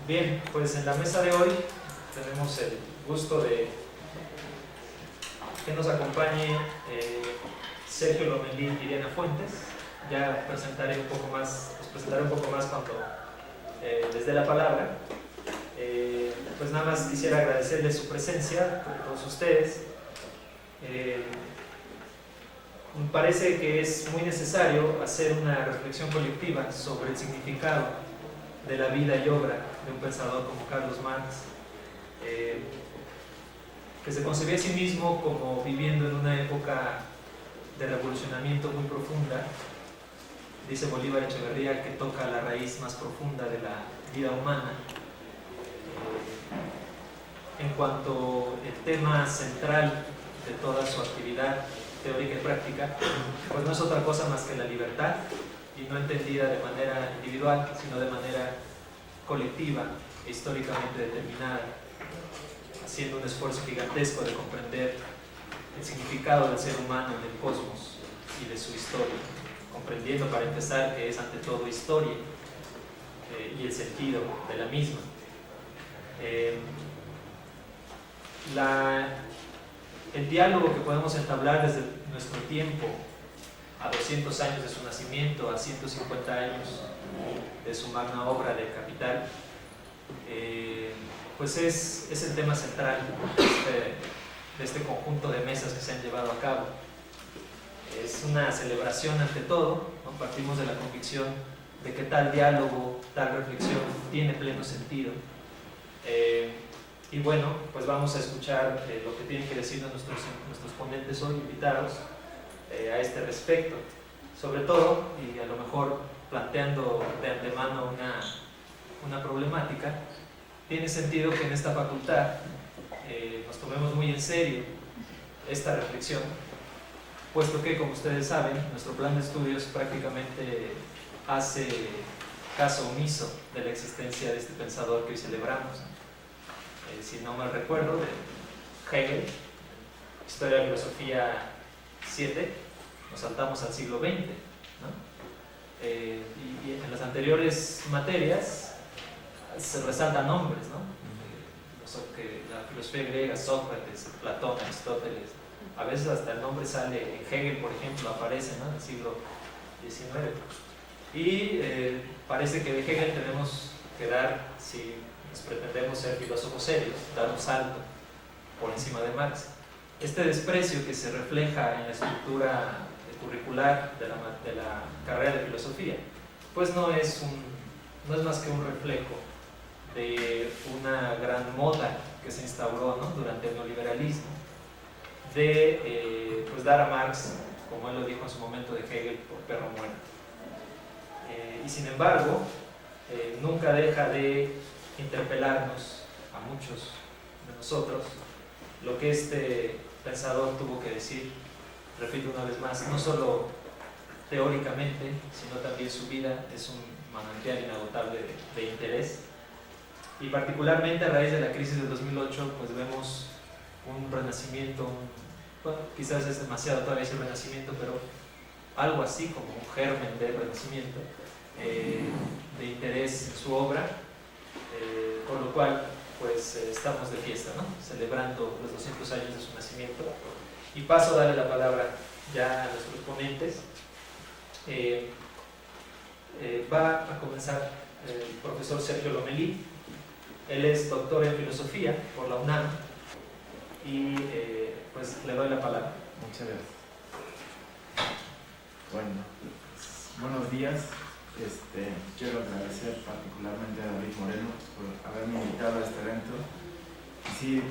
Bien, pues en la mesa de hoy tenemos el gusto de que nos acompañe Sergio Lomelí y Diana Fuentes. Ya les presentaré un poco más cuando les dé la palabra. Pues nada más quisiera agradecerles su presencia a todos ustedes. Me parece que es muy necesario hacer una reflexión colectiva sobre el significado de la vida y obra de un pensador como Carlos Marx, que se concebía a sí mismo como viviendo en una época de revolucionamiento muy profunda. Dice Bolívar Echeverría que toca la raíz más profunda de la vida humana. En cuanto el tema central de toda su actividad teórica y práctica, pues no es otra cosa más que la libertad, y no entendida de manera individual, sino de manera colectiva e históricamente determinada, haciendo un esfuerzo gigantesco de comprender el significado del ser humano en el cosmos y de su historia, comprendiendo para empezar que es ante todo historia y el sentido de la misma. El diálogo que podemos entablar desde nuestro tiempo, a 200 años de su nacimiento, a 150 años de su magna obra de Capital, pues es el tema central de este conjunto de mesas que se han llevado a cabo. Es una celebración ante todo, ¿no? Partimos de la convicción de que tal diálogo, tal reflexión tiene pleno sentido. Y bueno, pues vamos a escuchar lo que tienen que decirnos nuestros ponentes hoy, invitados, a este respecto. Sobre todo, y a lo mejor planteando de antemano una problemática, tiene sentido que en esta facultad nos tomemos muy en serio esta reflexión, puesto que, como ustedes saben, nuestro plan de estudios prácticamente hace caso omiso de la existencia de este pensador que hoy celebramos. Si no mal recuerdo, de Hegel, Historia de la Filosofía 7, nos saltamos al siglo XX, ¿no? Y en las anteriores materias se resaltan nombres, ¿no? La filosofía griega, Sócrates, Platón, Aristóteles, a veces hasta el nombre sale, en Hegel, por ejemplo, aparece, ¿no? En el siglo XIX. Y parece que de Hegel tenemos que dar, si pretendemos ser filósofos serios, dar un salto por encima de Marx. Este desprecio que se refleja en la estructura curricular de la carrera de filosofía, pues no es más que un reflejo de una gran moda que se instauró, ¿no? Durante el neoliberalismo, de pues dar a Marx, como él lo dijo en su momento, de Hegel por perro muerto. Y sin embargo, nunca deja de interpelarnos a muchos de nosotros lo que este pensador tuvo que decir. Repito una vez más, no solo teóricamente, sino también su vida es un manantial inagotable de interés, y particularmente a raíz de la crisis del 2008 pues vemos un renacimiento, bueno, quizás es demasiado todavía ese renacimiento, pero algo así como un germen de renacimiento de interés en su obra, por lo cual pues estamos de fiesta, ¿no? Celebrando los 200 años de su nacimiento. Y paso a darle la palabra ya a nuestros ponentes. Va a comenzar el profesor Sergio Lomelí. Él es doctor en filosofía por la UNAM y pues le doy la palabra. Muchas gracias. Bueno, buenos días. Quiero agradecer particularmente a David Moreno por haberme invitado a este evento. Sí,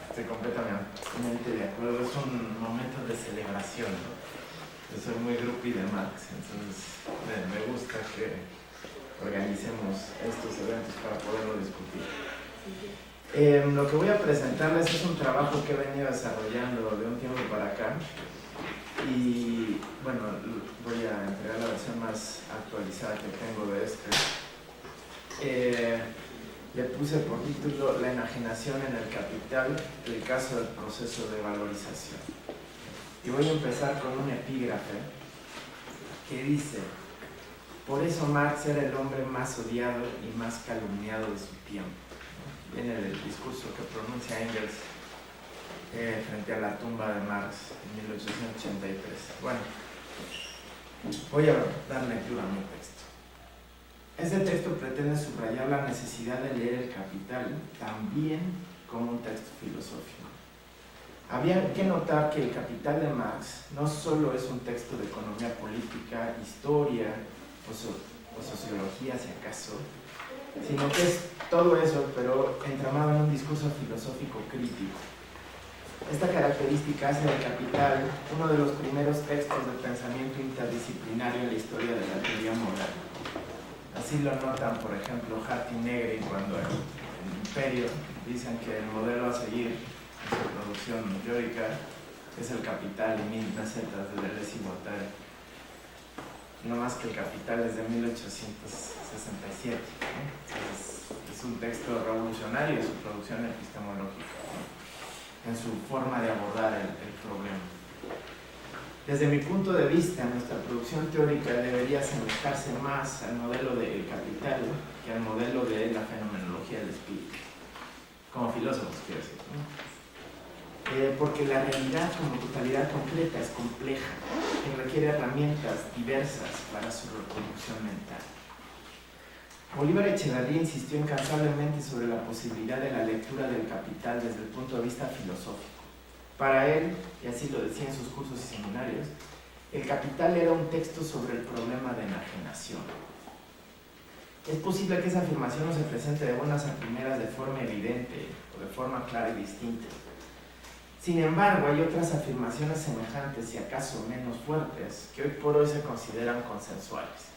estoy completamente de acuerdo, es un momento de celebración, ¿no? Yo soy muy groupie de Marx, entonces me gusta que organicemos estos eventos para poderlo discutir. Lo que voy a presentarles es un trabajo que he venido desarrollando de un tiempo para acá, y bueno, voy a entregar la versión más actualizada que tengo de este. Le puse por título La enajenación en el capital, el caso del proceso de valorización. Y voy a empezar con un epígrafe que dice: Por eso Marx era el hombre más odiado y más calumniado de su tiempo. Viene del discurso que pronuncia Engels frente a la tumba de Marx en 1883. Bueno, voy a dar lectura a mi texto. Este texto pretende subrayar la necesidad de leer El Capital también como un texto filosófico. Había que notar que El Capital de Marx no solo es un texto de economía política, historia o sociología, si acaso, sino que es todo eso, pero entramado en un discurso filosófico crítico. Esta característica hace del Capital uno de los primeros textos de pensamiento interdisciplinario en la historia de la teoría moral. Así lo notan, por ejemplo, Hart y Negri cuando en Imperio dicen que el modelo a seguir en su producción teórica es El Capital y 1000 pesetas de Deleuze y Guattari. No más que El Capital es de 1867. Es un texto revolucionario en su producción epistemológica, en su forma de abordar el problema. Desde mi punto de vista, nuestra producción teórica debería asemejarse más al modelo del Capital que al modelo de la fenomenología del espíritu. Como filósofos, quiero decir, ¿no? Porque la realidad como totalidad concreta es compleja y requiere herramientas diversas para su reproducción mental. Bolívar Echeverría insistió incansablemente sobre la posibilidad de la lectura del Capital desde el punto de vista filosófico. Para él, y así lo decía en sus cursos y seminarios, El Capital era un texto sobre el problema de enajenación. Es posible que esa afirmación no se presente de buenas a primeras de forma evidente o de forma clara y distinta. Sin embargo, hay otras afirmaciones semejantes y acaso menos fuertes que hoy por hoy se consideran consensuales.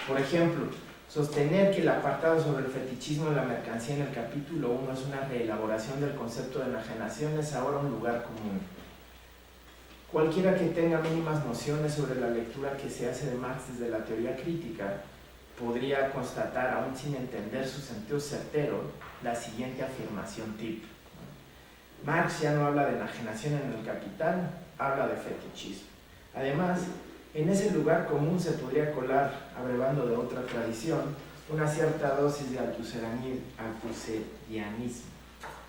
Por ejemplo, sostener que el apartado sobre el fetichismo de la mercancía en el capítulo 1 es una reelaboración del concepto de enajenación es ahora un lugar común. Cualquiera que tenga mínimas nociones sobre la lectura que se hace de Marx desde la teoría crítica podría constatar, aún sin entender su sentido certero, la siguiente afirmación tipo. Marx ya no habla de enajenación en el Capital, habla de fetichismo. Además, en ese lugar común se podría colar, abrevando de otra tradición, una cierta dosis de altuserianismo,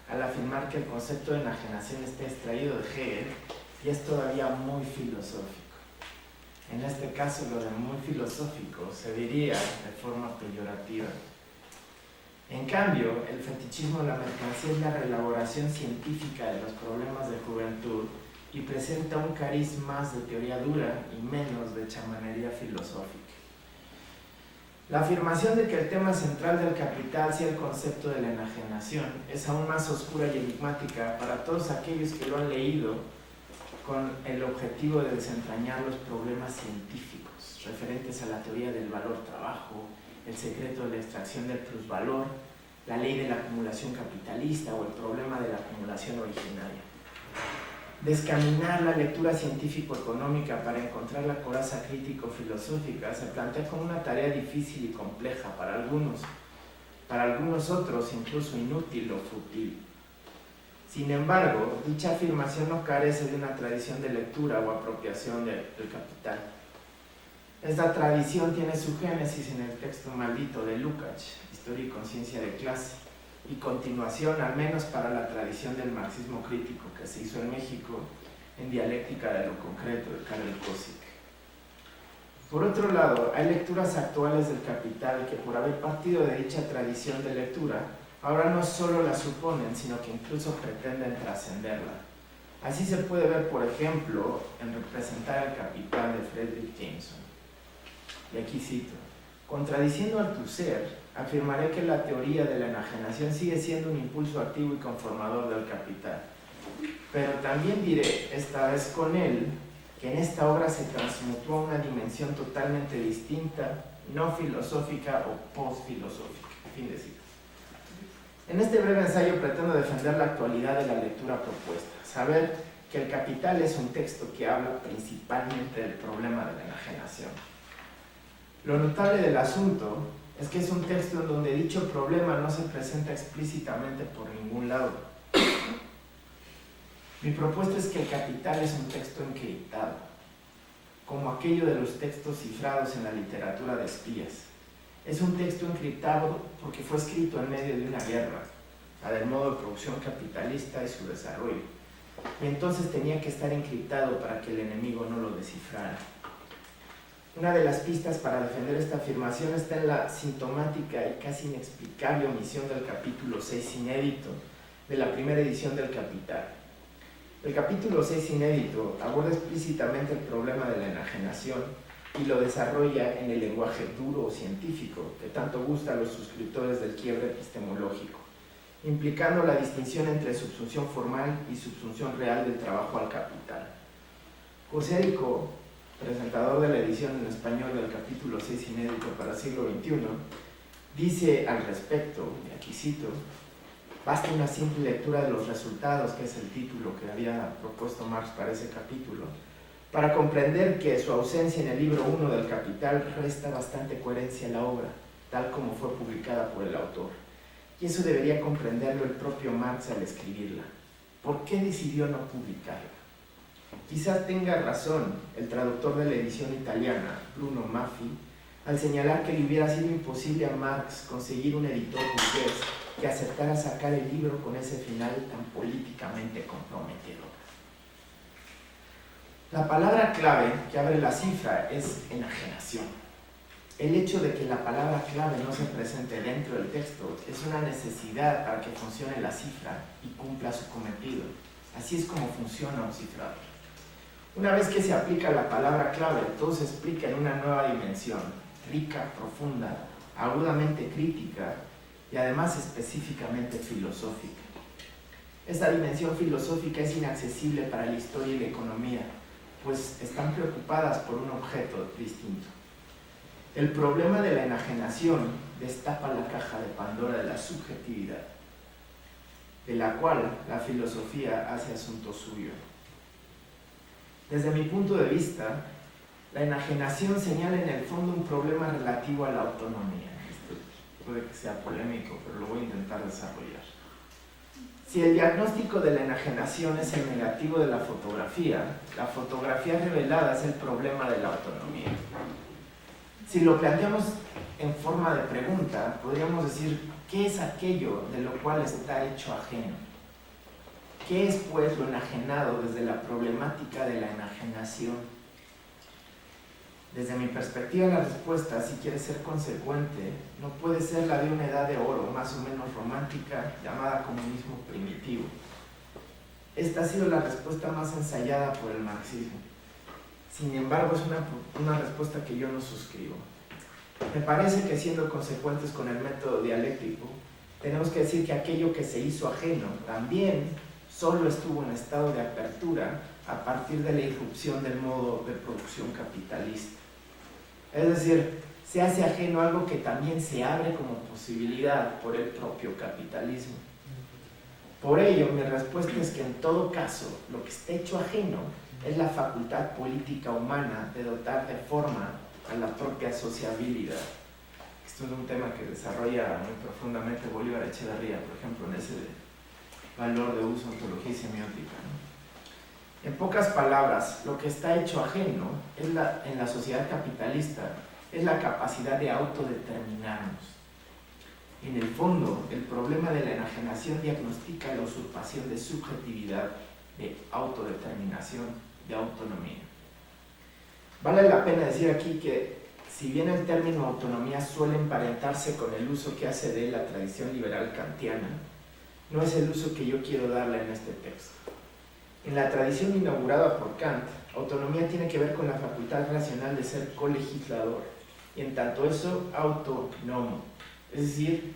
al afirmar que el concepto de enajenación está extraído de Hegel y es todavía muy filosófico. En este caso, lo de muy filosófico se diría de forma peyorativa. En cambio, el fetichismo de la mercancía es la reelaboración científica de los problemas de juventud y presenta un cariz más de teoría dura y menos de chamanería filosófica. La afirmación de que el tema central del Capital sea el concepto de la enajenación es aún más oscura y enigmática para todos aquellos que lo han leído con el objetivo de desentrañar los problemas científicos referentes a la teoría del valor-trabajo, el secreto de la extracción del plusvalor, la ley de la acumulación capitalista o el problema de la acumulación originaria. Descaminar la lectura científico-económica para encontrar la coraza crítico-filosófica se plantea como una tarea difícil y compleja para algunos otros incluso inútil o fútil. Sin embargo, dicha afirmación no carece de una tradición de lectura o apropiación del Capital. Esta tradición tiene su génesis en el texto maldito de Lukács, Historia y conciencia de clase, y continuación, al menos para la tradición del marxismo crítico que se hizo en México, en Dialéctica de lo concreto de Karel Kosik. Por otro lado, hay lecturas actuales del Capital que, por haber partido de dicha tradición de lectura, ahora no solo la suponen, sino que incluso pretenden trascenderla. Así se puede ver, por ejemplo, en Representar el Capital de Frederick Jameson. Y aquí cito: contradiciendo a Althusser, afirmaré que la teoría de la enajenación sigue siendo un impulso activo y conformador del Capital. Pero también diré, esta vez con él, que en esta obra se transmutó a una dimensión totalmente distinta, no filosófica o post-filosófica. Fin de cita. En este breve ensayo pretendo defender la actualidad de la lectura propuesta, saber que El Capital es un texto que habla principalmente del problema de la enajenación. Lo notable del asunto es que es un texto en donde dicho problema no se presenta explícitamente por ningún lado. Mi propuesta es que El Capital es un texto encriptado. como aquello de los textos cifrados en la literatura de espías. Es un texto encriptado porque fue escrito en medio de una guerra, la del modo de producción capitalista y su desarrollo, y entonces tenía que estar encriptado para que el enemigo no lo descifrara. Una de las pistas para defender esta afirmación está en la sintomática y casi inexplicable omisión del capítulo 6 inédito de la primera edición del Capital. El capítulo 6 inédito aborda explícitamente el problema de la enajenación y lo desarrolla en el lenguaje duro o científico que tanto gusta a los suscriptores del quiebre epistemológico, implicando la distinción entre subsunción formal y subsunción real del trabajo al capital. José Rico, presentador de la edición en español del capítulo 6 inédito para el siglo XXI, dice al respecto, y aquí cito: basta una simple lectura de los resultados, que es el título que había propuesto Marx para ese capítulo, para comprender que su ausencia en el libro 1 del Capital resta bastante coherencia a la obra, tal como fue publicada por el autor. Y eso debería comprenderlo el propio Marx al escribirla. ¿Por qué decidió no publicarla? Quizás tenga razón el traductor de la edición italiana, Bruno Maffi, al señalar que le hubiera sido imposible a Marx conseguir un editor burgués que aceptara sacar el libro con ese final tan políticamente comprometedor. La palabra clave que abre la cifra es enajenación. El hecho de que la palabra clave no se presente dentro del texto es una necesidad para que funcione la cifra y cumpla su cometido. Así es como funciona un cifrado. Una vez que se aplica la palabra clave, todo se explica en una nueva dimensión, rica, profunda, agudamente crítica y además específicamente filosófica. Esta dimensión filosófica es inaccesible para la historia y la economía, pues están preocupadas por un objeto distinto. El problema de la enajenación destapa la caja de Pandora de la subjetividad, de la cual la filosofía hace asunto suyo. Desde mi punto de vista, la enajenación señala en el fondo un problema relativo a la autonomía. Esto puede que sea polémico, pero lo voy a intentar desarrollar. Si el diagnóstico de la enajenación es el negativo de la fotografía revelada es el problema de la autonomía. Si lo planteamos en forma de pregunta, podríamos decir: ¿qué es aquello de lo cual está hecho ajeno? ¿Qué es, pues, lo enajenado desde la problemática de la enajenación? Desde mi perspectiva, la respuesta, si quiere ser consecuente, no puede ser la de una edad de oro más o menos romántica llamada comunismo primitivo. Esta ha sido la respuesta más ensayada por el marxismo. Sin embargo, es una respuesta que yo no suscribo. Me parece que, siendo consecuentes con el método dialéctico, tenemos que decir que aquello que se hizo ajeno también solo estuvo en estado de apertura a partir de la irrupción del modo de producción capitalista. Es decir, se hace ajeno algo que también se abre como posibilidad por el propio capitalismo. Por ello, mi respuesta es que en todo caso, lo que está hecho ajeno es la facultad política humana de dotar de forma a la propia sociabilidad. Esto es un tema que desarrolla muy profundamente Bolívar Echeverría, por ejemplo, en ese valor de uso, ontología y semiótica, ¿no? En pocas palabras, lo que está hecho ajeno en la sociedad capitalista es la capacidad de autodeterminarnos. En el fondo, el problema de la enajenación diagnostica la usurpación de subjetividad, de autodeterminación, de autonomía. Vale la pena decir aquí que, si bien el término autonomía suele emparentarse con el uso que hace de él la tradición liberal kantiana, no es el uso que yo quiero darle en este texto. En la tradición inaugurada por Kant, autonomía tiene que ver con la facultad racional de ser colegislador, y en tanto eso, autónomo, es decir,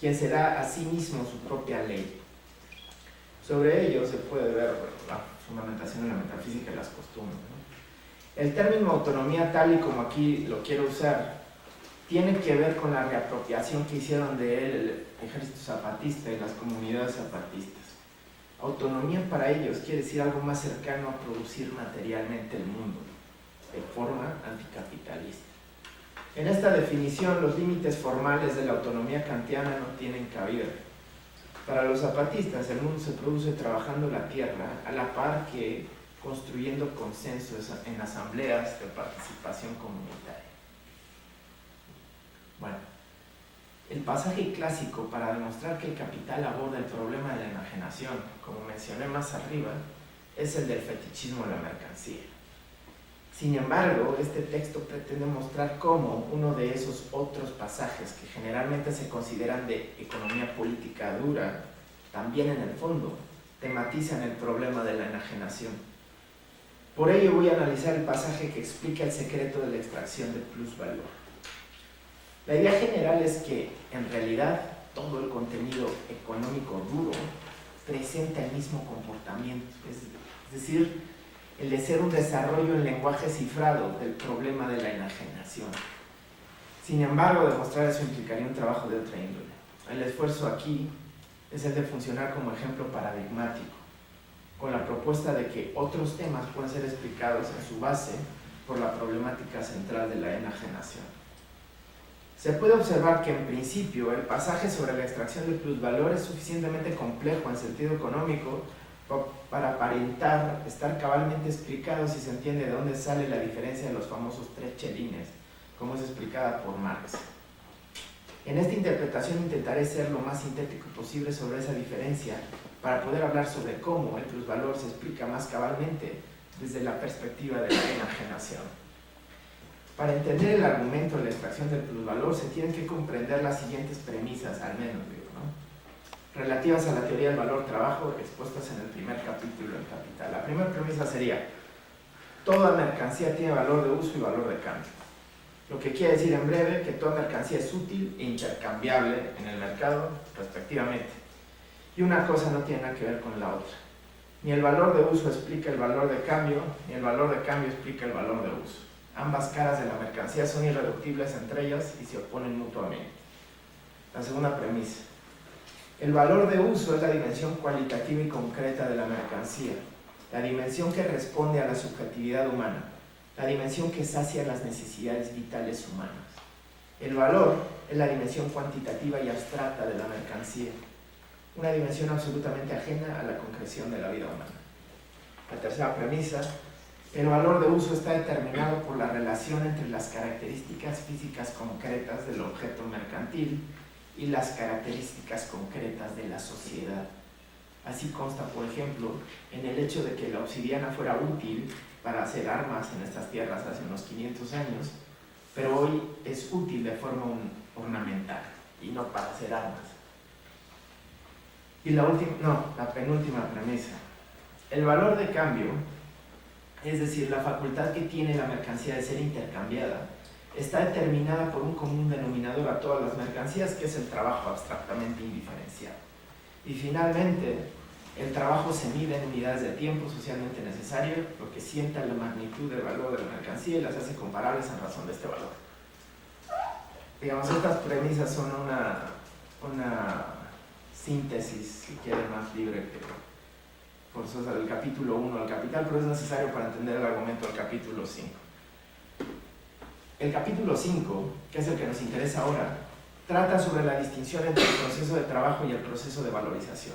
quien será a sí mismo su propia ley. Sobre ello se puede ver la fundamentación de la metafísica y las costumbres, ¿no? El término autonomía, tal y como aquí lo quiero usar, tiene que ver con la reapropiación que hicieron de él el ejército zapatista y las comunidades zapatistas. Autonomía para ellos quiere decir algo más cercano a producir materialmente el mundo, de forma anticapitalista. En esta definición, los límites formales de la autonomía kantiana no tienen cabida. Para los zapatistas, el mundo se produce trabajando la tierra a la par que construyendo consensos en asambleas de participación comunitaria. Bueno, el pasaje clásico para demostrar que el capital aborda el problema de la enajenación, como mencioné más arriba, es el del fetichismo de la mercancía. Sin embargo, este texto pretende mostrar cómo uno de esos otros pasajes que generalmente se consideran de economía política dura, también en el fondo, tematizan el problema de la enajenación. Por ello voy a analizar el pasaje que explica el secreto de la extracción de plusvalor. La idea general es que, en realidad, todo el contenido económico duro presenta el mismo comportamiento, es decir, el de ser un desarrollo en lenguaje cifrado del problema de la enajenación. Sin embargo, demostrar eso implicaría un trabajo de otra índole. El esfuerzo aquí es el de funcionar como ejemplo paradigmático, con la propuesta de que otros temas pueden ser explicados en su base por la problemática central de la enajenación. Se puede observar que en principio el pasaje sobre la extracción de plusvalor es suficientemente complejo en sentido económico para aparentar estar cabalmente explicado si se entiende de dónde sale la diferencia de los famosos tres chelines, como es explicada por Marx. En esta interpretación intentaré ser lo más sintético posible sobre esa diferencia para poder hablar sobre cómo el plusvalor se explica más cabalmente desde la perspectiva de la enajenación. Para entender el argumento de la extracción del plusvalor se tienen que comprender las siguientes premisas, al menos, relativas a la teoría del valor-trabajo expuestas en el primer capítulo del Capital. La primera premisa sería: toda mercancía tiene valor de uso y valor de cambio. Lo que quiere decir en breve que toda mercancía es útil e intercambiable en el mercado, respectivamente. Y una cosa no tiene nada que ver con la otra. Ni el valor de uso explica el valor de cambio, ni el valor de cambio explica el valor de uso. Ambas caras de la mercancía son irreductibles entre ellas y se oponen mutuamente. La segunda premisa: el valor de uso es la dimensión cualitativa y concreta de la mercancía, la dimensión que responde a la subjetividad humana, la dimensión que sacia las necesidades vitales humanas. El valor es la dimensión cuantitativa y abstracta de la mercancía, una dimensión absolutamente ajena a la concreción de la vida humana. La tercera premisa: el valor de uso está determinado por la relación entre las características físicas concretas del objeto mercantil y las características concretas de la sociedad. Así consta, por ejemplo, en el hecho de que la obsidiana fuera útil para hacer armas en estas tierras hace unos 500 años, pero hoy es útil de forma ornamental y no para hacer armas. Y la penúltima premisa: el valor de cambio, es decir, la facultad que tiene la mercancía de ser intercambiada, está determinada por un común denominador a todas las mercancías, que es el trabajo abstractamente indiferenciado. Y finalmente, el trabajo se mide en unidades de tiempo socialmente necesario, lo que sienta la magnitud del valor de la mercancía y las hace comparables en razón de este valor. Digamos, estas premisas son una síntesis, si quieren, más libre que forzosa del capítulo 1 al Capital, pero es necesario para entender el argumento del capítulo 5. El capítulo 5, que es el que nos interesa ahora, trata sobre la distinción entre el proceso de trabajo y el proceso de valorización.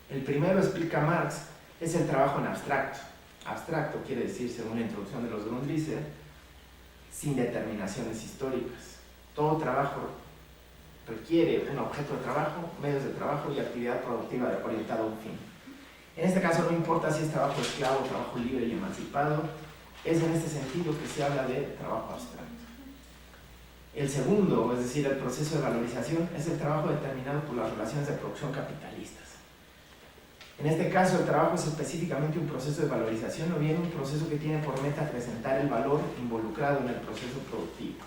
El primero, explica Marx, es el trabajo en abstracto. Abstracto quiere decir, según la introducción de los Grundrisse, sin determinaciones históricas. Todo trabajo requiere un objeto de trabajo, medios de trabajo y actividad productiva orientada a un fin. En este caso no importa si es trabajo esclavo, trabajo libre y emancipado, es en este sentido que se habla de trabajo abstracto. El segundo, es decir, el proceso de valorización, es el trabajo determinado por las relaciones de producción capitalistas. En este caso, el trabajo es específicamente un proceso de valorización o bien un proceso que tiene por meta presentar el valor involucrado en el proceso productivo.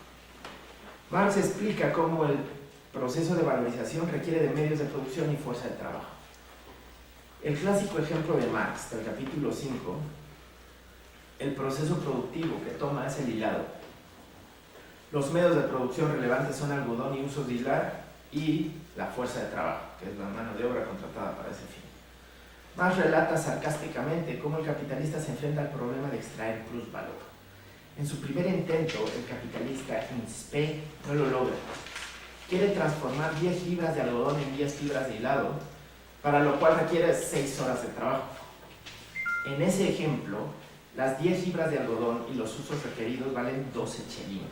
Marx explica cómo el proceso de valorización requiere de medios de producción y fuerza de trabajo. El clásico ejemplo de Marx, del capítulo 5, el proceso productivo que toma es el hilado. Los medios de producción relevantes son algodón y usos de hilar y la fuerza de trabajo, que es la mano de obra contratada para ese fin. Marx relata sarcásticamente cómo el capitalista se enfrenta al problema de extraer plusvalor. En su primer intento, el capitalista in spe no lo logra. Quiere transformar 10 libras de algodón en 10 fibras de hilado, para lo cual requiere 6 horas de trabajo. En ese ejemplo, las 10 libras de algodón y los usos requeridos valen 12 chelines.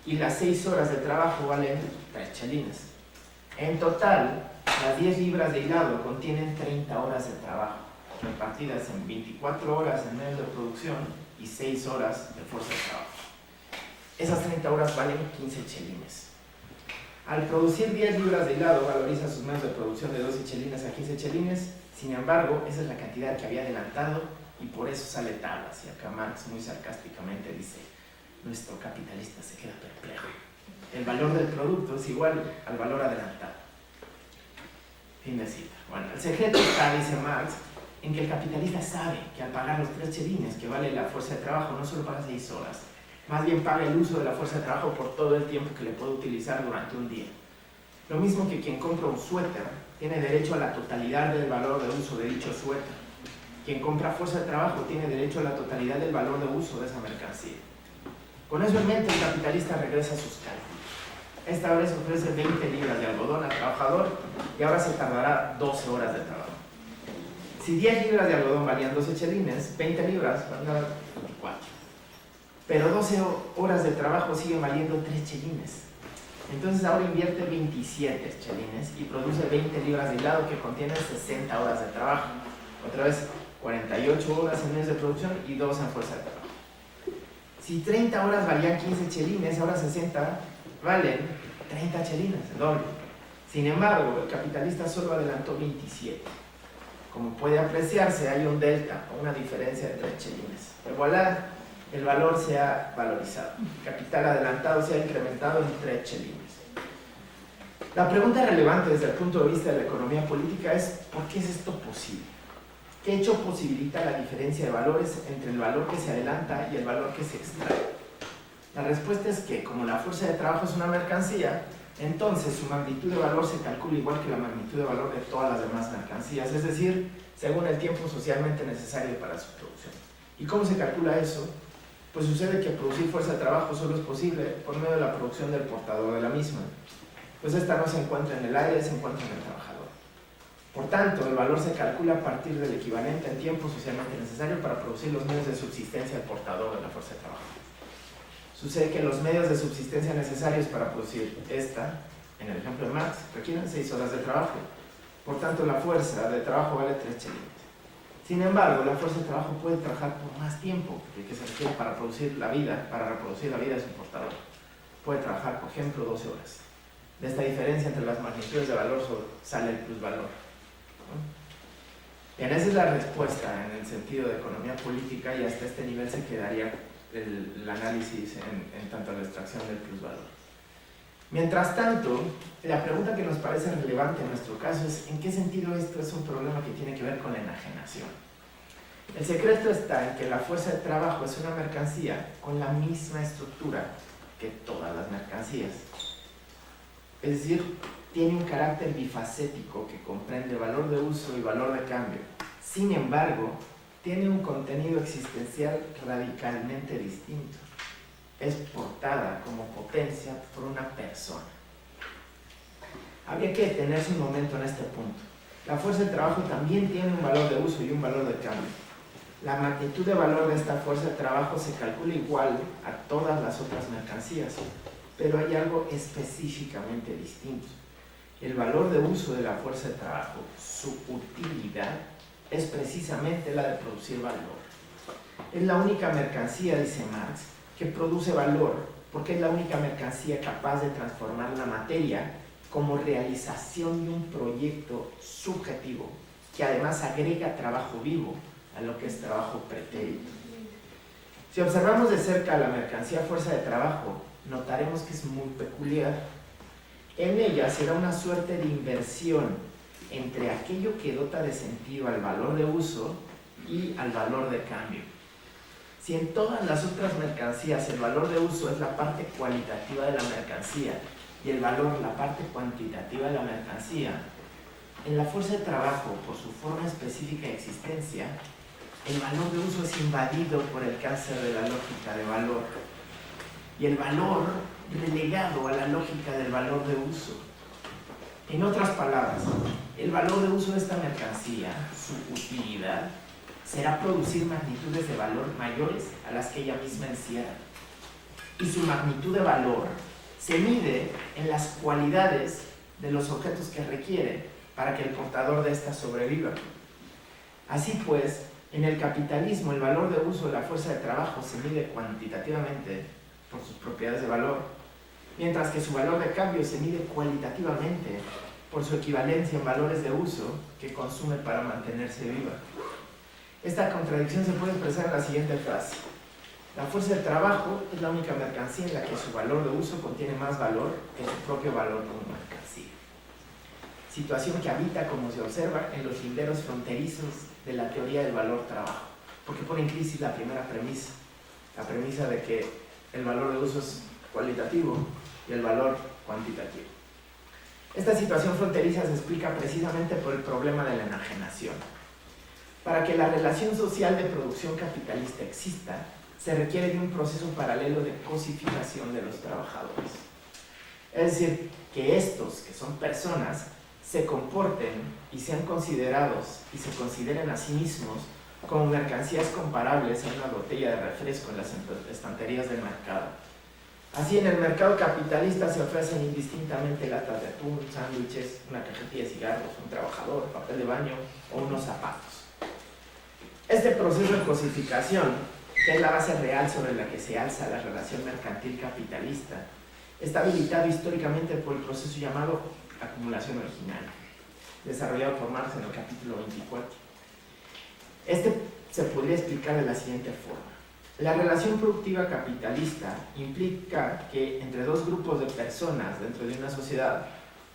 Y las 6 horas de trabajo valen 3 chelines. En total, las 10 libras de hilado contienen 30 horas de trabajo, repartidas en 24 horas en medios de producción y 6 horas de fuerza de trabajo. Esas 30 horas valen 15 chelines. Al producir 10 libras de hilado, valoriza sus medios de producción de 12 chelines a 15 chelines. Sin embargo, esa es la cantidad que había adelantado y por eso sale tablas. Y acá Marx muy sarcásticamente dice, nuestro capitalista se queda perplejo. El valor del producto es igual al valor adelantado. Fin de cita. Bueno, el secreto está, dice Marx, en que el capitalista sabe que al pagar los 3 chelines que vale la fuerza de trabajo, no solo paga 6 horas, más bien paga el uso de la fuerza de trabajo por todo el tiempo que le puede utilizar durante un día. Lo mismo que quien compra un suéter tiene derecho a la totalidad del valor de uso de dicho suéter. Quien compra fuerza de trabajo tiene derecho a la totalidad del valor de uso de esa mercancía. Con eso en mente, el capitalista regresa a sus cálculos. Esta vez ofrece 20 libras de algodón al trabajador y ahora se tardará 12 horas de trabajo. Si 10 libras de algodón valían 12 chelines, 20 libras van a dar 24. Pero 12 horas de trabajo siguen valiendo 3 chelines. Entonces ahora invierte 27 chelines y produce 20 libras de hilado que contienen 60 horas de trabajo. Otra vez 48 horas en medios de producción y 2 en fuerza de trabajo. Si 30 horas valían 15 chelines, ahora 60 valen 30 chelines, el doble. Sin embargo, el capitalista solo adelantó 27. Como puede apreciarse, hay un delta, o una diferencia de 3 chelines. Y voilà, el valor se ha valorizado. El capital adelantado se ha incrementado en 3 chelines. La pregunta relevante desde el punto de vista de la economía política es ¿por qué es esto posible? ¿Qué hecho posibilita la diferencia de valores entre el valor que se adelanta y el valor que se extrae? La respuesta es que, como la fuerza de trabajo es una mercancía, entonces su magnitud de valor se calcula igual que la magnitud de valor de todas las demás mercancías, es decir, según el tiempo socialmente necesario para su producción. ¿Y cómo se calcula eso? Pues sucede que producir fuerza de trabajo solo es posible por medio de la producción del portador de la misma. Pues esta no se encuentra en el aire, se encuentra en el trabajador. Por tanto, el valor se calcula a partir del equivalente en tiempo socialmente necesario para producir los medios de subsistencia del portador de la fuerza de trabajo. Sucede que los medios de subsistencia necesarios para producir esta, en el ejemplo de Marx, requieren 6 horas de trabajo. Por tanto, la fuerza de trabajo vale 3 chelines. Sin embargo, la fuerza de trabajo puede trabajar por más tiempo que se requiere para producir la vida, para reproducir la vida de su portador. Puede trabajar, por ejemplo, 12 horas. De esta diferencia entre las magnitudes de valor sale el plusvalor. Bien, esa es la respuesta en el sentido de economía política y hasta este nivel se quedaría el análisis en tanto a la extracción del plusvalor. Mientras tanto, la pregunta que nos parece relevante en nuestro caso es ¿en qué sentido esto es un problema que tiene que ver con la enajenación? El secreto está en que la fuerza de trabajo es una mercancía con la misma estructura que todas las mercancías. Es decir, tiene un carácter bifacético que comprende valor de uso y valor de cambio. Sin embargo, tiene un contenido existencial radicalmente distinto. Es portada como potencia por una persona. Habría que detenerse un momento en este punto. La fuerza de trabajo también tiene un valor de uso y un valor de cambio. La magnitud de valor de esta fuerza de trabajo se calcula igual a todas las otras mercancías, pero hay algo específicamente distinto. El valor de uso de la fuerza de trabajo, su utilidad, es precisamente la de producir valor. Es la única mercancía, dice Marx, que produce valor, porque es la única mercancía capaz de transformar la materia como realización de un proyecto subjetivo, que además agrega trabajo vivo a lo que es trabajo pretérito. Si observamos de cerca la mercancía fuerza de trabajo, notaremos que es muy peculiar. En ella se da una suerte de inversión entre aquello que dota de sentido al valor de uso y al valor de cambio. Si en todas las otras mercancías el valor de uso es la parte cualitativa de la mercancía y el valor la parte cuantitativa de la mercancía, en la fuerza de trabajo, por su forma específica de existencia, el valor de uso es invadido por el cáncer de la lógica de valor y el valor relegado a la lógica del valor de uso. En otras palabras, el valor de uso de esta mercancía, su utilidad, será producir magnitudes de valor mayores a las que ella misma encierra. Y su magnitud de valor se mide en las cualidades de los objetos que requiere para que el portador de ésta sobreviva. Así pues, en el capitalismo el valor de uso de la fuerza de trabajo se mide cuantitativamente por sus propiedades de valor, mientras que su valor de cambio se mide cualitativamente por su equivalencia en valores de uso que consume para mantenerse viva. Esta contradicción se puede expresar en la siguiente frase: la fuerza de trabajo es la única mercancía en la que su valor de uso contiene más valor que su propio valor como mercancía. Situación que habita, como se observa, en los linderos fronterizos de la teoría del valor-trabajo, porque pone en crisis la primera premisa, la premisa de que el valor de uso es cualitativo y el valor cuantitativo. Esta situación fronteriza se explica precisamente por el problema de la enajenación. Para que la relación social de producción capitalista exista, se requiere de un proceso paralelo de cosificación de los trabajadores. Es decir, que estos, que son personas, se comporten y sean considerados y se consideren a sí mismos como mercancías comparables a una botella de refresco en las estanterías del mercado. Así, en el mercado capitalista se ofrecen indistintamente latas de atún, sándwiches, una cajetilla de cigarros, un trabajador, papel de baño o unos zapatos. Este proceso de cosificación, que es la base real sobre la que se alza la relación mercantil capitalista, está habilitado históricamente por el proceso llamado acumulación original, desarrollado por Marx en el capítulo 24. Este se podría explicar de la siguiente forma. La relación productiva capitalista implica que entre dos grupos de personas dentro de una sociedad,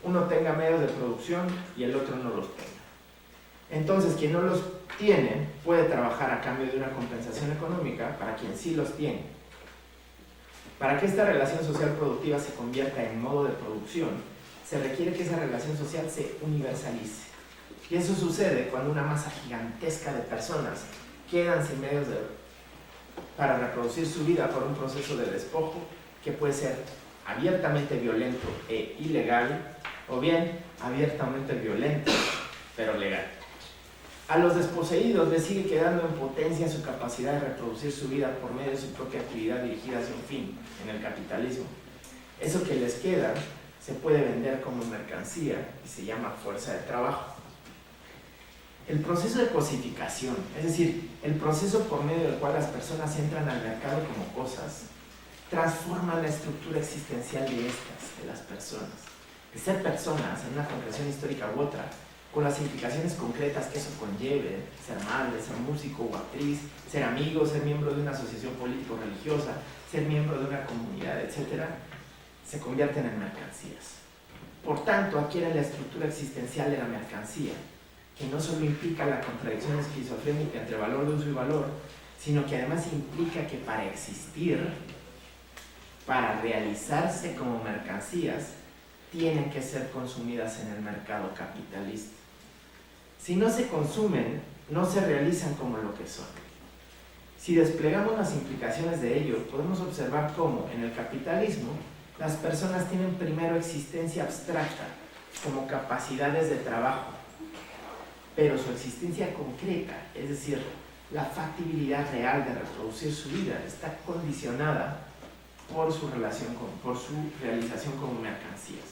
uno tenga medios de producción y el otro no los tenga. Entonces, quien no los tiene puede trabajar a cambio de una compensación económica para quien sí los tiene. Para que esta relación social productiva se convierta en modo de producción, se requiere que esa relación social se universalice. Y eso sucede cuando una masa gigantesca de personas quedan sin medios para reproducir su vida por un proceso de despojo que puede ser abiertamente violento e ilegal, o bien abiertamente violento pero legal. A los desposeídos les sigue quedando en potencia su capacidad de reproducir su vida por medio de su propia actividad dirigida hacia un fin, en el capitalismo. Eso que les queda se puede vender como mercancía y se llama fuerza de trabajo. El proceso de cosificación, es decir, el proceso por medio del cual las personas entran al mercado como cosas, transforma la estructura existencial de estas, de las personas. De ser personas en una concreción histórica u otra, con las implicaciones concretas que eso conlleve, ser madre, ser músico o actriz, ser amigo, ser miembro de una asociación político-religiosa, ser miembro de una comunidad, etc., se convierten en mercancías. Por tanto, adquieren la estructura existencial de la mercancía, que no solo implica la contradicción esquizofrénica entre valor de uso y valor, sino que además implica que para existir, para realizarse como mercancías, tienen que ser consumidas en el mercado capitalista. Si no se consumen, no se realizan como lo que son. Si desplegamos las implicaciones de ello, podemos observar cómo en el capitalismo las personas tienen primero existencia abstracta, como capacidades de trabajo, pero su existencia concreta, es decir, la factibilidad real de reproducir su vida, está condicionada por su realización como mercancías.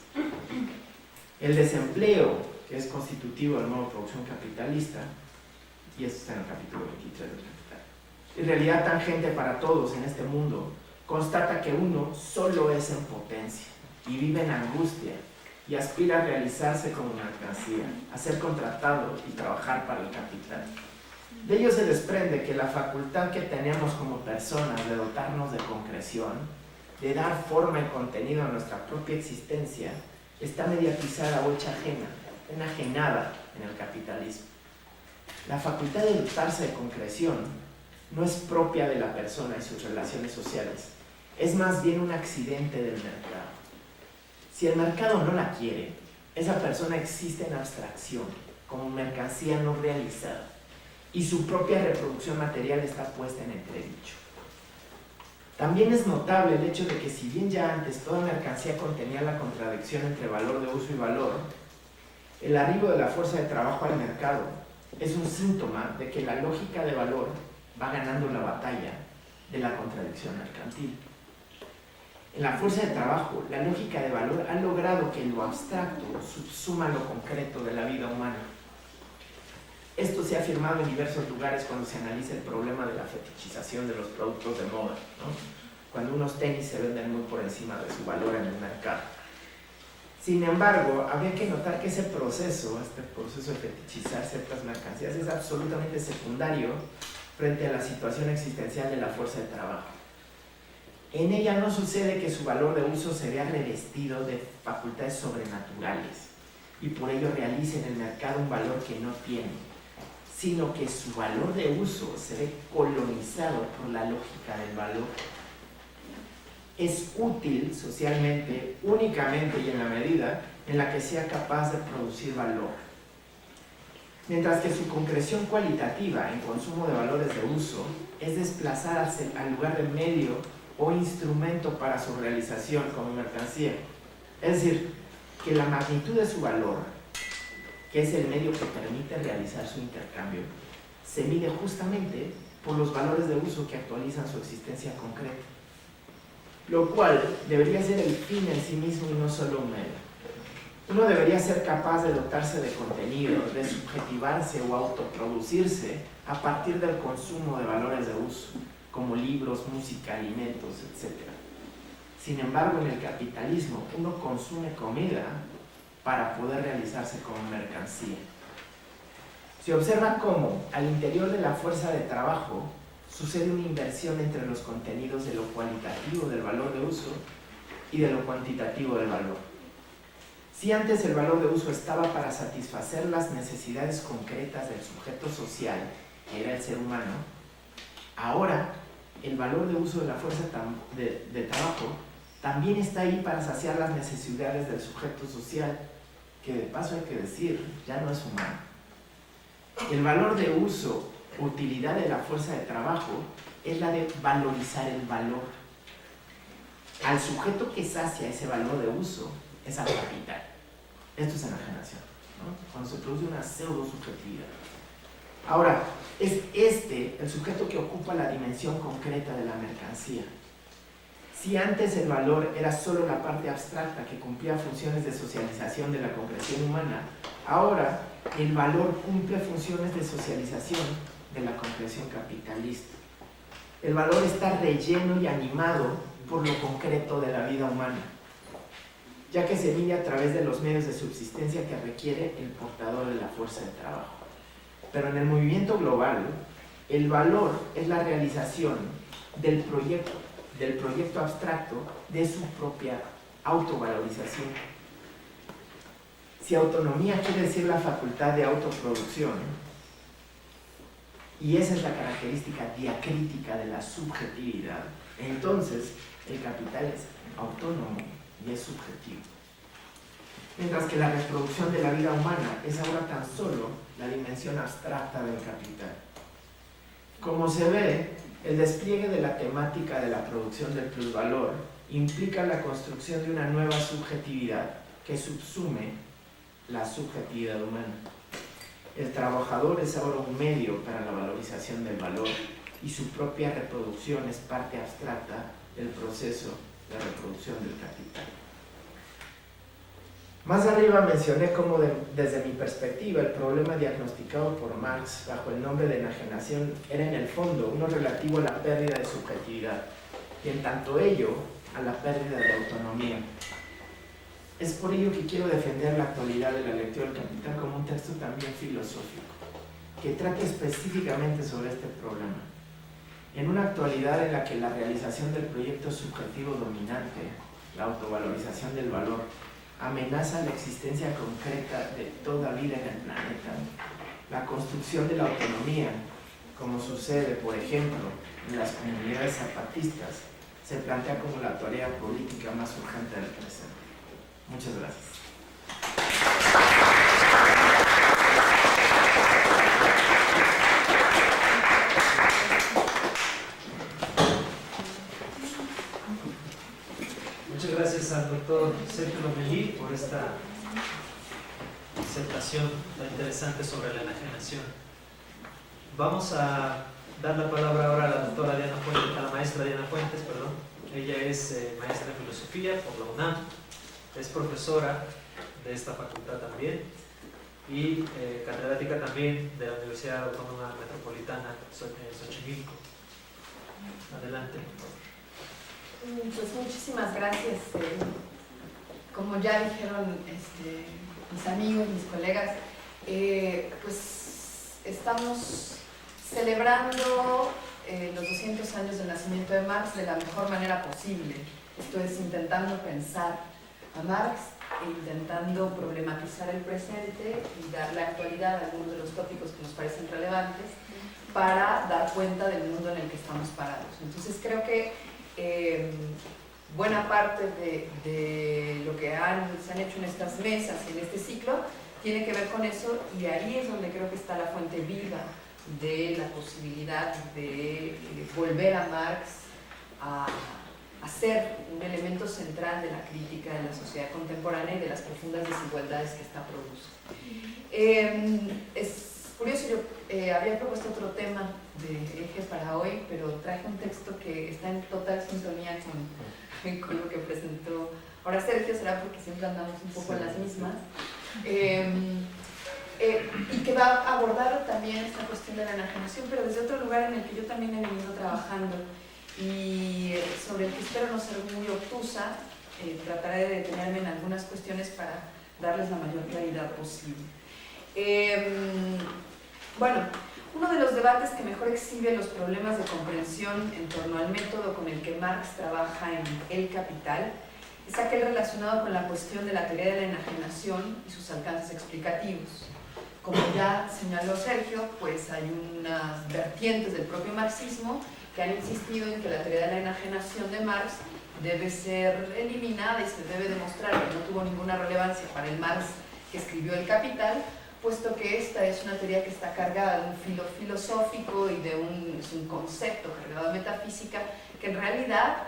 El desempleo, que es constitutivo del modo de producción capitalista, y esto está en el capítulo 23 del Capital, en realidad tangente para todos en este mundo, constata que uno solo es en potencia y vive en angustia y aspira a realizarse como mercancía, a ser contratado y trabajar para el capital. De ello se desprende que la facultad que tenemos como personas de dotarnos de concreción, de dar forma y contenido a nuestra propia existencia, está mediatizada o hecha ajena, enajenada en el capitalismo. La facultad de dotarse de concreción no es propia de la persona y sus relaciones sociales, es más bien un accidente del mercado. Si el mercado no la quiere, esa persona existe en abstracción, como mercancía no realizada, y su propia reproducción material está puesta en entredicho. También es notable el hecho de que si bien ya antes toda mercancía contenía la contradicción entre valor de uso y valor, el arribo de la fuerza de trabajo al mercado es un síntoma de que la lógica de valor va ganando la batalla de la contradicción mercantil. En la fuerza de trabajo, la lógica de valor ha logrado que lo abstracto subsuma lo concreto de la vida humana. Esto se ha afirmado en diversos lugares cuando se analiza el problema de la fetichización de los productos de moda, ¿no? Cuando unos tenis se venden muy por encima de su valor en el mercado. Sin embargo, habría que notar que este proceso de fetichizar ciertas mercancías es absolutamente secundario frente a la situación existencial de la fuerza de trabajo. En ella no sucede que su valor de uso se vea revestido de facultades sobrenaturales y por ello realice en el mercado un valor que no tiene, sino que su valor de uso se ve colonizado por la lógica del valor. Es útil socialmente únicamente y en la medida en la que sea capaz de producir valor, mientras que su concreción cualitativa en consumo de valores de uso es desplazarse al lugar de medio o instrumento para su realización como mercancía. Es decir, que la magnitud de su valor, que es el medio que permite realizar su intercambio, se mide justamente por los valores de uso que actualizan su existencia concreta, lo cual debería ser el fin en sí mismo y no solo un medio. Uno debería ser capaz de dotarse de contenido, de subjetivarse o autoproducirse a partir del consumo de valores de uso, como libros, música, alimentos, etc. Sin embargo, en el capitalismo, uno consume comida para poder realizarse como mercancía. Se observa cómo, al interior de la fuerza de trabajo, sucede una inversión entre los contenidos de lo cualitativo del valor de uso y de lo cuantitativo del valor. Si antes el valor de uso estaba para satisfacer las necesidades concretas del sujeto social, que era el ser humano, ahora el valor de uso de la fuerza de trabajo también está ahí para saciar las necesidades del sujeto social, que de paso hay que decir, ya no es humano. El valor de uso, utilidad de la fuerza de trabajo, es la de valorizar el valor. Al sujeto que sacia ese valor de uso es al capital. Esto es enajenación, ¿no? Cuando se produce una pseudo-subjetividad. Ahora, es el sujeto que ocupa la dimensión concreta de la mercancía. Si antes el valor era solo la parte abstracta que cumplía funciones de socialización de la concreción humana, ahora el valor cumple funciones de socialización de la concreción capitalista. El valor está relleno y animado por lo concreto de la vida humana, ya que se mide a través de los medios de subsistencia que requiere el portador de la fuerza de trabajo. Pero en el movimiento global, el valor es la realización del proyecto abstracto de su propia autovalorización. Si autonomía quiere decir la facultad de autoproducción, y esa es la característica diacrítica de la subjetividad, entonces el capital es autónomo y es subjetivo. Mientras que la reproducción de la vida humana es ahora tan solo la dimensión abstracta del capital. Como se ve, el despliegue de la temática de la producción del plusvalor implica la construcción de una nueva subjetividad que subsume la subjetividad humana. El trabajador es ahora un medio para la valorización del valor y su propia reproducción es parte abstracta del proceso de reproducción del capital. Más arriba mencioné cómo desde mi perspectiva el problema diagnosticado por Marx bajo el nombre de enajenación era en el fondo uno relativo a la pérdida de subjetividad y en tanto ello a la pérdida de autonomía. Es por ello que quiero defender la actualidad de la lectura del Capital como un texto también filosófico, que trate específicamente sobre este problema. En una actualidad en la que la realización del proyecto subjetivo dominante, la autovalorización del valor, amenaza la existencia concreta de toda vida en el planeta, la construcción de la autonomía, como sucede, por ejemplo, en las comunidades zapatistas, se plantea como la tarea política más urgente del presente. Muchas gracias. Muchas gracias al doctor Sergio Lomelí por esta disertación. información interesante sobre la enajenación. Vamos a dar la palabra ahora a la doctora Diana Fuentes, a la maestra Diana Fuentes, perdón. Ella es maestra en filosofía por la UNAM, es profesora de esta facultad también y catedrática también de la Universidad Autónoma Metropolitana Xochimilco. Adelante, por favor. Pues muchísimas gracias. Como ya dijeron mis amigos, mis colegas, pues estamos celebrando los 200 años del nacimiento de Marx de la mejor manera posible. Esto es, intentando pensar a Marx e intentando problematizar el presente y darle actualidad a algunos de los tópicos que nos parecen relevantes para dar cuenta del mundo en el que estamos parados. Entonces creo que buena parte de lo que se han hecho en estas mesas y en este ciclo tiene que ver con eso, y ahí es donde creo que está la fuente viva de la posibilidad de volver a Marx a ser un elemento central de la crítica de la sociedad contemporánea y de las profundas desigualdades que esta produce. Es curioso, yo había propuesto otro tema de eje para hoy, pero traje un texto que está en total sintonía con lo que presentó ahora Sergio, será porque siempre andamos un poco en las mismas, y que va a abordar también esta cuestión de la enajenación, pero desde otro lugar en el que yo también he venido trabajando y sobre el que espero no ser muy obtusa. Trataré de detenerme en algunas cuestiones para darles la mayor claridad posible. Bueno, uno de los debates que mejor exhibe los problemas de comprensión en torno al método con el que Marx trabaja en El Capital es aquel relacionado con la cuestión de la teoría de la enajenación y sus alcances explicativos. Como ya señaló Sergio, pues hay unas vertientes del propio marxismo que han insistido en que la teoría de la enajenación de Marx debe ser eliminada y se debe demostrar que no tuvo ninguna relevancia para el Marx que escribió El Capital, puesto que esta es una teoría que está cargada de un filo filosófico y de un concepto cargado de metafísica que en realidad,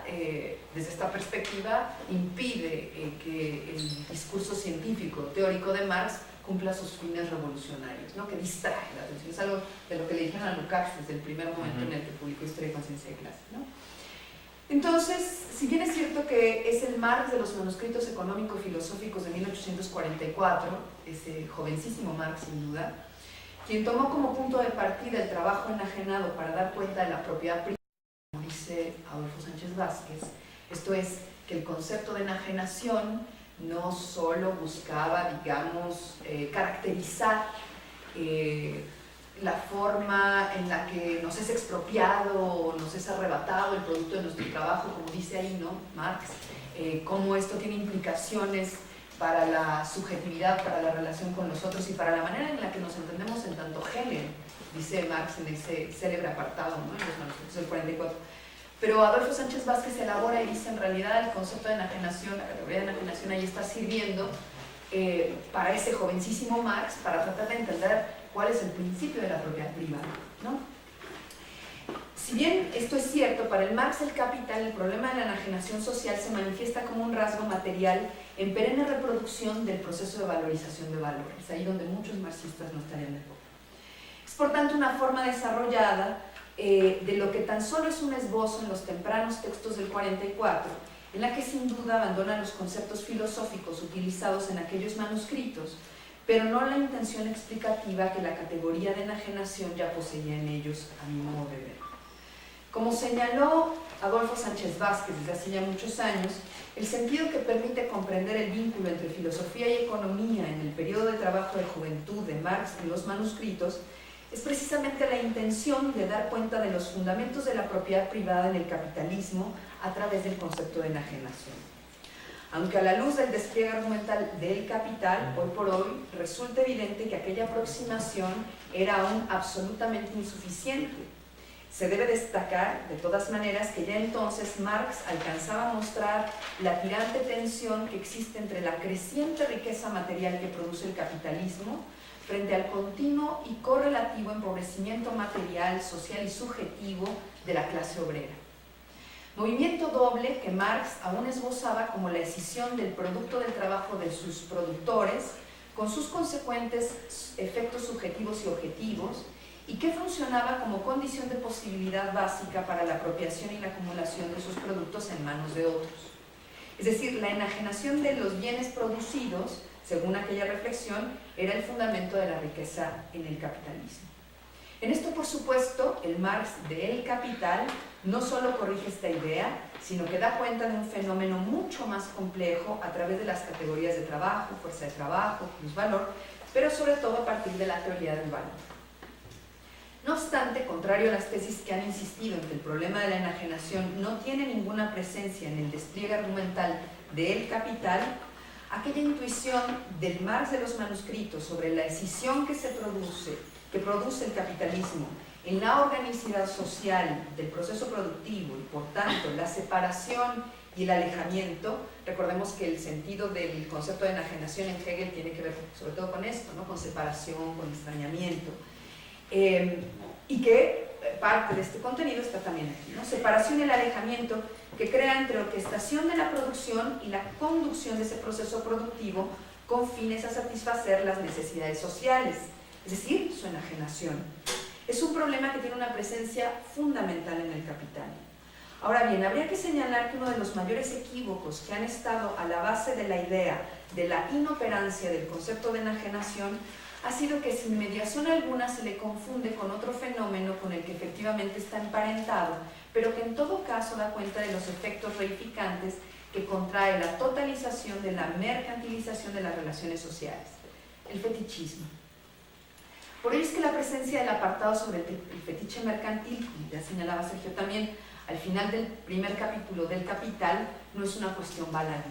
desde esta perspectiva, impide que el discurso científico teórico de Marx cumpla sus fines revolucionarios, ¿no? Que distrae la atención. Es algo de lo que le dijeron a Lukács desde el primer momento en el que publicó Historia y Conciencia de Clase, ¿no? Entonces, si bien es cierto que es el Marx de los manuscritos económico-filosóficos de 1844, ese jovencísimo Marx sin duda, quien tomó como punto de partida el trabajo enajenado para dar cuenta de la propiedad privada, como dice Adolfo Sánchez Vázquez, esto es, que el concepto de enajenación no solo buscaba, digamos, caracterizar la forma en la que nos es expropiado o nos es arrebatado el producto de nuestro trabajo, como dice ahí, ¿no? Marx, cómo esto tiene implicaciones para la subjetividad, para la relación con los otros y para la manera en la que nos entendemos en tanto género, dice Marx en ese célebre apartado, ¿no? En los manuscritos del 44. Pero Adolfo Sánchez Vázquez elabora y dice, en realidad el concepto de enajenación, la categoría de enajenación ahí está sirviendo para ese jovencísimo Marx, para tratar de entender cuál es el principio de la propiedad privada, ¿no? Si bien esto es cierto, para el Marx El Capital el problema de la enajenación social se manifiesta como un rasgo material en perenne reproducción del proceso de valorización de valores, ahí donde muchos marxistas no estarían de acuerdo. Es por tanto una forma desarrollada de lo que tan solo es un esbozo en los tempranos textos del 44, en la que sin duda abandona los conceptos filosóficos utilizados en aquellos manuscritos, pero no la intención explicativa que la categoría de enajenación ya poseía en ellos, a mi modo de ver. Como señaló Adolfo Sánchez Vázquez desde hace ya muchos años, el sentido que permite comprender el vínculo entre filosofía y economía en el periodo de trabajo de juventud de Marx en los manuscritos es precisamente la intención de dar cuenta de los fundamentos de la propiedad privada en el capitalismo a través del concepto de enajenación. Aunque a la luz del despliegue argumental del Capital, hoy por hoy, resulta evidente que aquella aproximación era aún absolutamente insuficiente. Se debe destacar, de todas maneras, que ya entonces Marx alcanzaba a mostrar la tirante tensión que existe entre la creciente riqueza material que produce el capitalismo frente al continuo y correlativo empobrecimiento material, social y subjetivo de la clase obrera. Movimiento doble que Marx aún esbozaba como la escisión del producto del trabajo de sus productores con sus consecuentes efectos subjetivos y objetivos, y que funcionaba como condición de posibilidad básica para la apropiación y la acumulación de sus productos en manos de otros. Es decir, la enajenación de los bienes producidos, según aquella reflexión, era el fundamento de la riqueza en el capitalismo. En esto, por supuesto, el Marx de El Capital no solo corrige esta idea, sino que da cuenta de un fenómeno mucho más complejo a través de las categorías de trabajo, fuerza de trabajo, plusvalor, pero sobre todo a partir de la teoría del valor. No obstante, contrario a las tesis que han insistido en que el problema de la enajenación no tiene ninguna presencia en el despliegue argumental de El Capital, aquella intuición del Marx de los manuscritos sobre la escisión que produce el capitalismo en la organicidad social del proceso productivo y por tanto la separación y el alejamiento, recordemos que el sentido del concepto de enajenación en Hegel tiene que ver sobre todo con esto, ¿no? Con separación, con extrañamiento, y que parte de este contenido está también aquí, ¿no? Separación y el alejamiento que crea entre orquestación de la producción y la conducción de ese proceso productivo con fines a satisfacer las necesidades sociales, es decir, su enajenación. Es un problema que tiene una presencia fundamental en el capital. Ahora bien, habría que señalar que uno de los mayores equívocos que han estado a la base de la idea de la inoperancia del concepto de enajenación ha sido que sin mediación alguna se le confunde con otro fenómeno con el que efectivamente está emparentado, pero que en todo caso da cuenta de los efectos reificantes que contrae la totalización de la mercantilización de las relaciones sociales, el fetichismo. Por ello es que la presencia del apartado sobre el fetiche mercantil, como ya señalaba Sergio también, al final del primer capítulo del Capital, no es una cuestión baladí.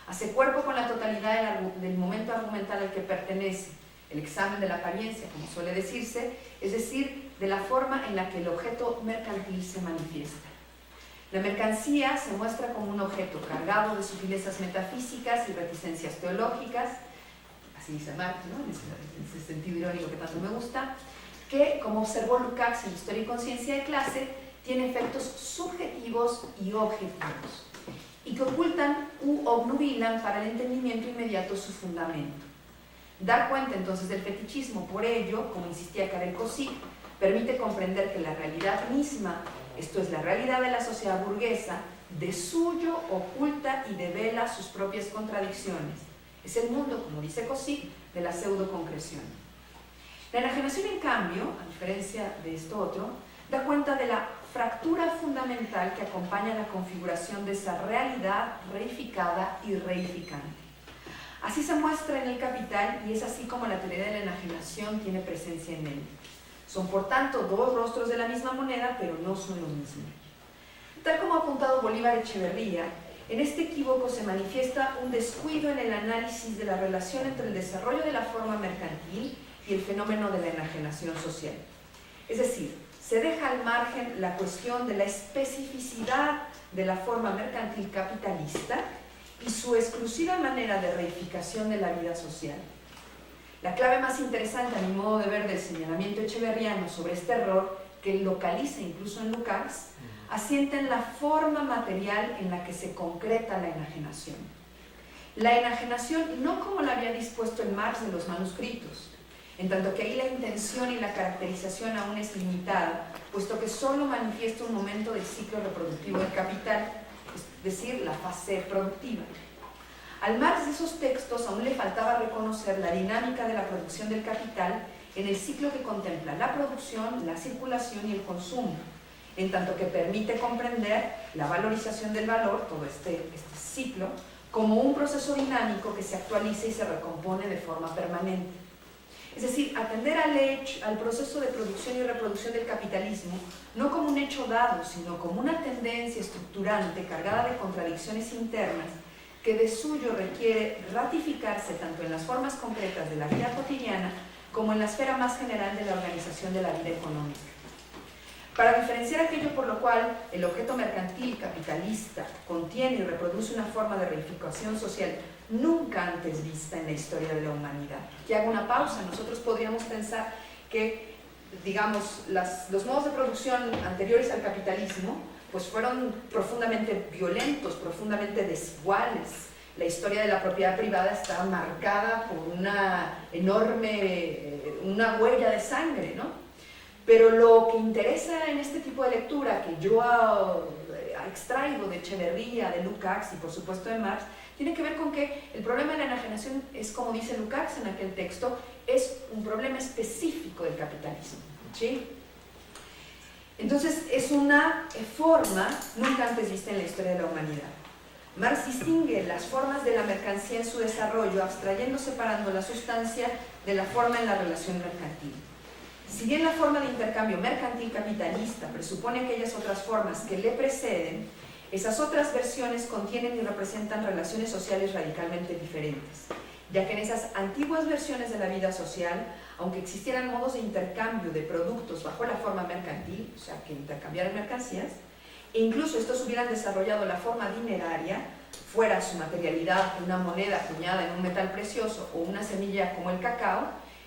Hace cuerpo con la totalidad del momento argumental al que pertenece, el examen de la apariencia, como suele decirse, es decir, de la forma en la que el objeto mercantil se manifiesta. La mercancía se muestra como un objeto cargado de sutilezas metafísicas y reticencias teológicas, así dice Marx, ¿no? en ese sentido irónico que tanto me gusta, que, como observó Lukács en Historia y Conciencia de Clase, tiene efectos subjetivos y objetivos, y que ocultan u obnubilan para el entendimiento inmediato su fundamento. Dar cuenta entonces del fetichismo, por ello, como insistía Karel Kosik, permite comprender que la realidad misma, esto es la realidad de la sociedad burguesa, de suyo oculta y devela sus propias contradicciones. Es el mundo, como dice Kosik, de la pseudoconcreción. La enajenación, en cambio, a diferencia de esto otro, da cuenta de la fractura fundamental que acompaña la configuración de esa realidad reificada y reificante. Así se muestra en el Capital y es así como la teoría de la enajenación tiene presencia en él. Son por tanto dos rostros de la misma moneda, pero no son lo mismo. Tal como ha apuntado Bolívar Echeverría, en este equívoco se manifiesta un descuido en el análisis de la relación entre el desarrollo de la forma mercantil y el fenómeno de la enajenación social. Es decir, se deja al margen la cuestión de la especificidad de la forma mercantil capitalista y su exclusiva manera de reificación de la vida social. La clave más interesante, a mi modo de ver, del señalamiento echeverriano sobre este error, que localiza incluso en Lukács, asienta en la forma material en la que se concreta la enajenación. La enajenación no como la había dispuesto el Marx de los manuscritos, en tanto que ahí la intención y la caracterización aún es limitada, puesto que solo manifiesta un momento del ciclo reproductivo del capital, es decir, la fase productiva. Al Marx de esos textos aún le faltaba reconocer la dinámica de la producción del capital en el ciclo que contempla la producción, la circulación y el consumo, en tanto que permite comprender la valorización del valor, todo este ciclo, como un proceso dinámico que se actualiza y se recompone de forma permanente. Es decir, atender al proceso de producción y reproducción del capitalismo no como un hecho dado, sino como una tendencia estructurante cargada de contradicciones internas que de suyo requiere ratificarse tanto en las formas concretas de la vida cotidiana como en la esfera más general de la organización de la vida económica. Para diferenciar aquello por lo cual el objeto mercantil capitalista contiene y reproduce una forma de reificación social nunca antes vista en la historia de la humanidad. Y hago una pausa. Nosotros podríamos pensar que, digamos, los modos de producción anteriores al capitalismo pues fueron profundamente violentos, profundamente desiguales, la historia de la propiedad privada está marcada por una enorme, una huella de sangre, ¿no? Pero lo que interesa en este tipo de lectura, que yo extraigo de Echeverría, de Lukács y por supuesto de Marx, tiene que ver con que el problema de la enajenación es, como dice Lukács en aquel texto, es un problema específico del capitalismo, ¿sí? Entonces es una forma nunca antes vista en la historia de la humanidad. Marx distingue las formas de la mercancía en su desarrollo, abstrayendo, separando la sustancia de la forma en la relación mercantil. Si bien la forma de intercambio mercantil capitalista presupone aquellas otras formas que le preceden, esas otras versiones contienen y representan relaciones sociales radicalmente diferentes, ya que en esas antiguas versiones de la vida social, aunque existieran modos de intercambio de productos bajo la forma mercantil, o sea, que intercambiaran mercancías, e incluso estos hubieran desarrollado la forma dineraria, fuera su materialidad una moneda acuñada en un metal precioso o una semilla como el cacao,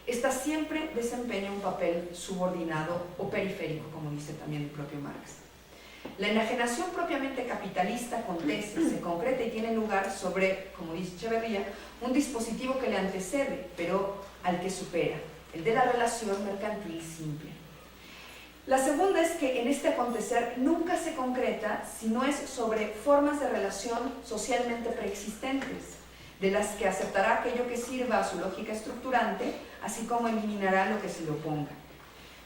esta siempre desempeña un papel subordinado o periférico, como dice también el propio Marx. La enajenación propiamente capitalista acontece, se concreta y tiene lugar sobre, como dice Echeverría, un dispositivo que le antecede, pero al que supera, el de la relación mercantil simple. La segunda es que en este acontecer nunca se concreta si no es sobre formas de relación socialmente preexistentes, de las que aceptará aquello que sirva a su lógica estructurante, así como eliminará lo que se le oponga.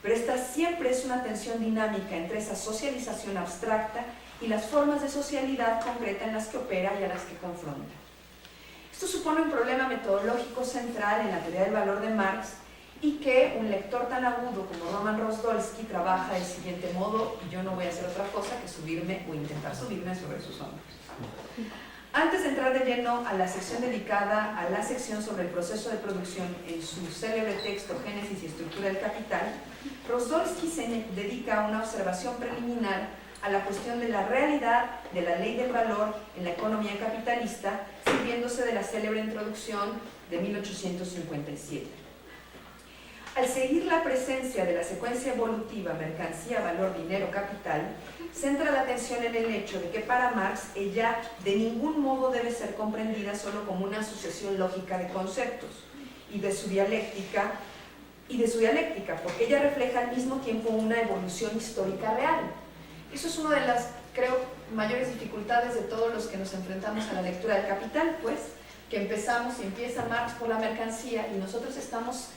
Pero esta siempre es una tensión dinámica entre esa socialización abstracta y las formas de socialidad concreta en las que opera y a las que confronta. Esto supone un problema metodológico central en la teoría del valor de Marx y que un lector tan agudo como Roman Rozdolsky trabaja del siguiente modo, y yo no voy a hacer otra cosa que subirme o intentar subirme sobre sus hombros. Antes de entrar de lleno a la sección dedicada a la sección sobre el proceso de producción en su célebre texto Génesis y estructura del capital, Rozdolsky se dedica a una observación preliminar a la cuestión de la realidad de la ley del valor en la economía capitalista, sirviéndose de la célebre introducción de 1857. Al seguir la presencia de la secuencia evolutiva mercancía, valor, dinero, capital, centra la atención en el hecho de que para Marx ella de ningún modo debe ser comprendida solo como una asociación lógica de conceptos y de su dialéctica, porque ella refleja al mismo tiempo una evolución histórica real. Eso es una de las, creo, mayores dificultades de todos los que nos enfrentamos a la lectura del Capital, pues, que empieza Marx por la mercancía y nosotros estamos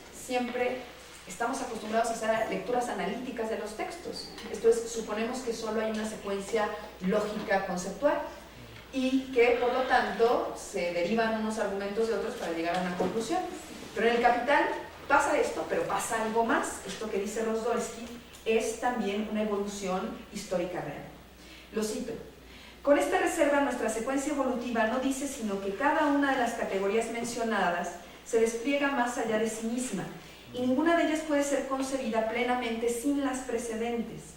acostumbrados a hacer lecturas analíticas de los textos. Esto es, suponemos que solo hay una secuencia lógica conceptual y que, por lo tanto, se derivan unos argumentos de otros para llegar a una conclusión. Pero en el Capital pasa esto, pero pasa algo más. Esto que dice Rozdolsky es también una evolución histórica real. Lo cito. Con esta reserva, nuestra secuencia evolutiva no dice sino que cada una de las categorías mencionadas se despliega más allá de sí misma, y ninguna de ellas puede ser concebida plenamente sin las precedentes.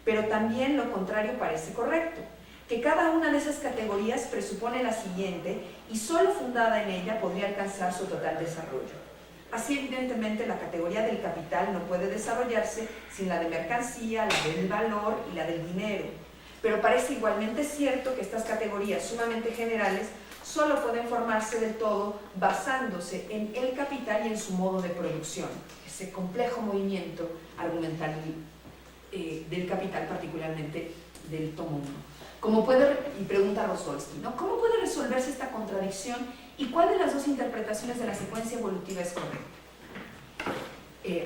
Pero también lo contrario parece correcto, que cada una de esas categorías presupone la siguiente y solo fundada en ella podría alcanzar su total desarrollo. Así, evidentemente, la categoría del capital no puede desarrollarse sin la de mercancía, la del valor y la del dinero. Pero parece igualmente cierto que estas categorías sumamente generales solo pueden formarse del todo basándose en el capital y en su modo de producción, ese complejo movimiento argumental del capital, particularmente del tomo 1. Y pregunta Rozdolsky, ¿no? ¿Cómo puede resolverse esta contradicción y cuál de las dos interpretaciones de la secuencia evolutiva es correcta?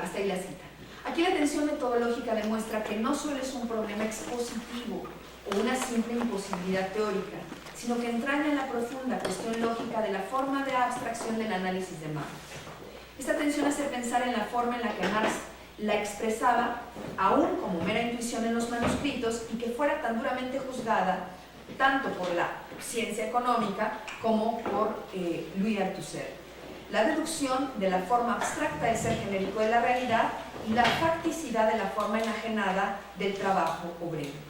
Hasta ahí la cita. Aquí la tensión metodológica demuestra que no solo es un problema expositivo o una simple imposibilidad teórica, sino que entraña en la profunda cuestión lógica de la forma de abstracción del análisis de Marx. Esta tensión hace pensar en la forma en la que Marx la expresaba, aún como mera intuición en los manuscritos, y que fuera tan duramente juzgada tanto por la ciencia económica como por Louis Althusser. La deducción de la forma abstracta del ser genérico de la realidad y la facticidad de la forma enajenada del trabajo obrero.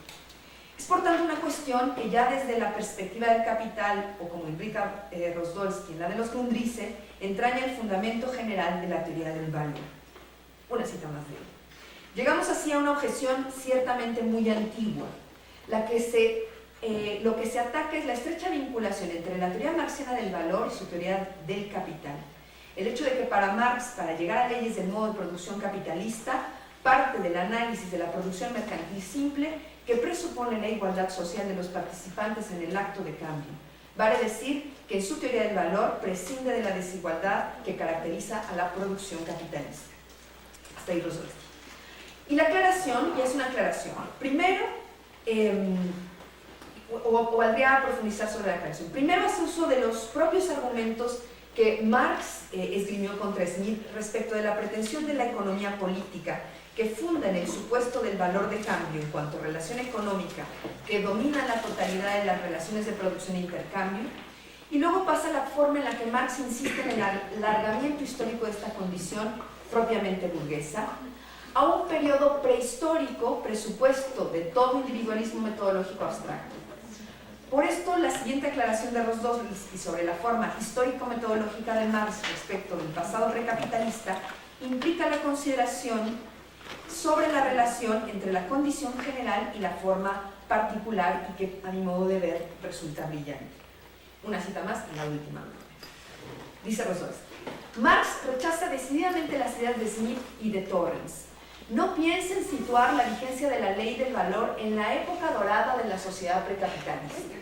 Es por tanto una cuestión que ya desde la perspectiva del capital, o como indica Rozdolsky en la de los Grundrisse, entraña el fundamento general de la teoría del valor. Una cita más de él. Llegamos así a una objeción ciertamente muy antigua, la que se lo que se ataca es la estrecha vinculación entre la teoría marxiana del valor y su teoría del capital. El hecho de que para Marx, para llegar a leyes del modo de producción capitalista, parte del análisis de la producción mercantil simple que presupone la igualdad social de los participantes en el acto de cambio. Vale decir que en su teoría del valor prescinde de la desigualdad que caracteriza a la producción capitalista. Hasta ahí Rosdolsky. Y la aclaración, y es una aclaración, primero, o valdría profundizar sobre la aclaración. Primero hace uso de los propios argumentos que Marx esgrimió contra Smith respecto de la pretensión de la economía política que funda en el supuesto del valor de cambio en cuanto a relación económica que domina la totalidad de las relaciones de producción e intercambio, y luego pasa a la forma en la que Marx insiste en el alargamiento histórico de esta condición propiamente burguesa a un periodo prehistórico presupuesto de todo individualismo metodológico abstracto. Por esto, la siguiente aclaración de Rosdolsky sobre la forma histórico-metodológica de Marx respecto del pasado precapitalista implica la consideración sobre la relación entre la condición general y la forma particular y que, a mi modo de ver, resulta brillante. Una cita más y la última. Dice Rosdolsky: Marx rechaza decididamente las ideas de Smith y de Torrens. No piensen situar la vigencia de la ley del valor en la época dorada de la sociedad precapitalista,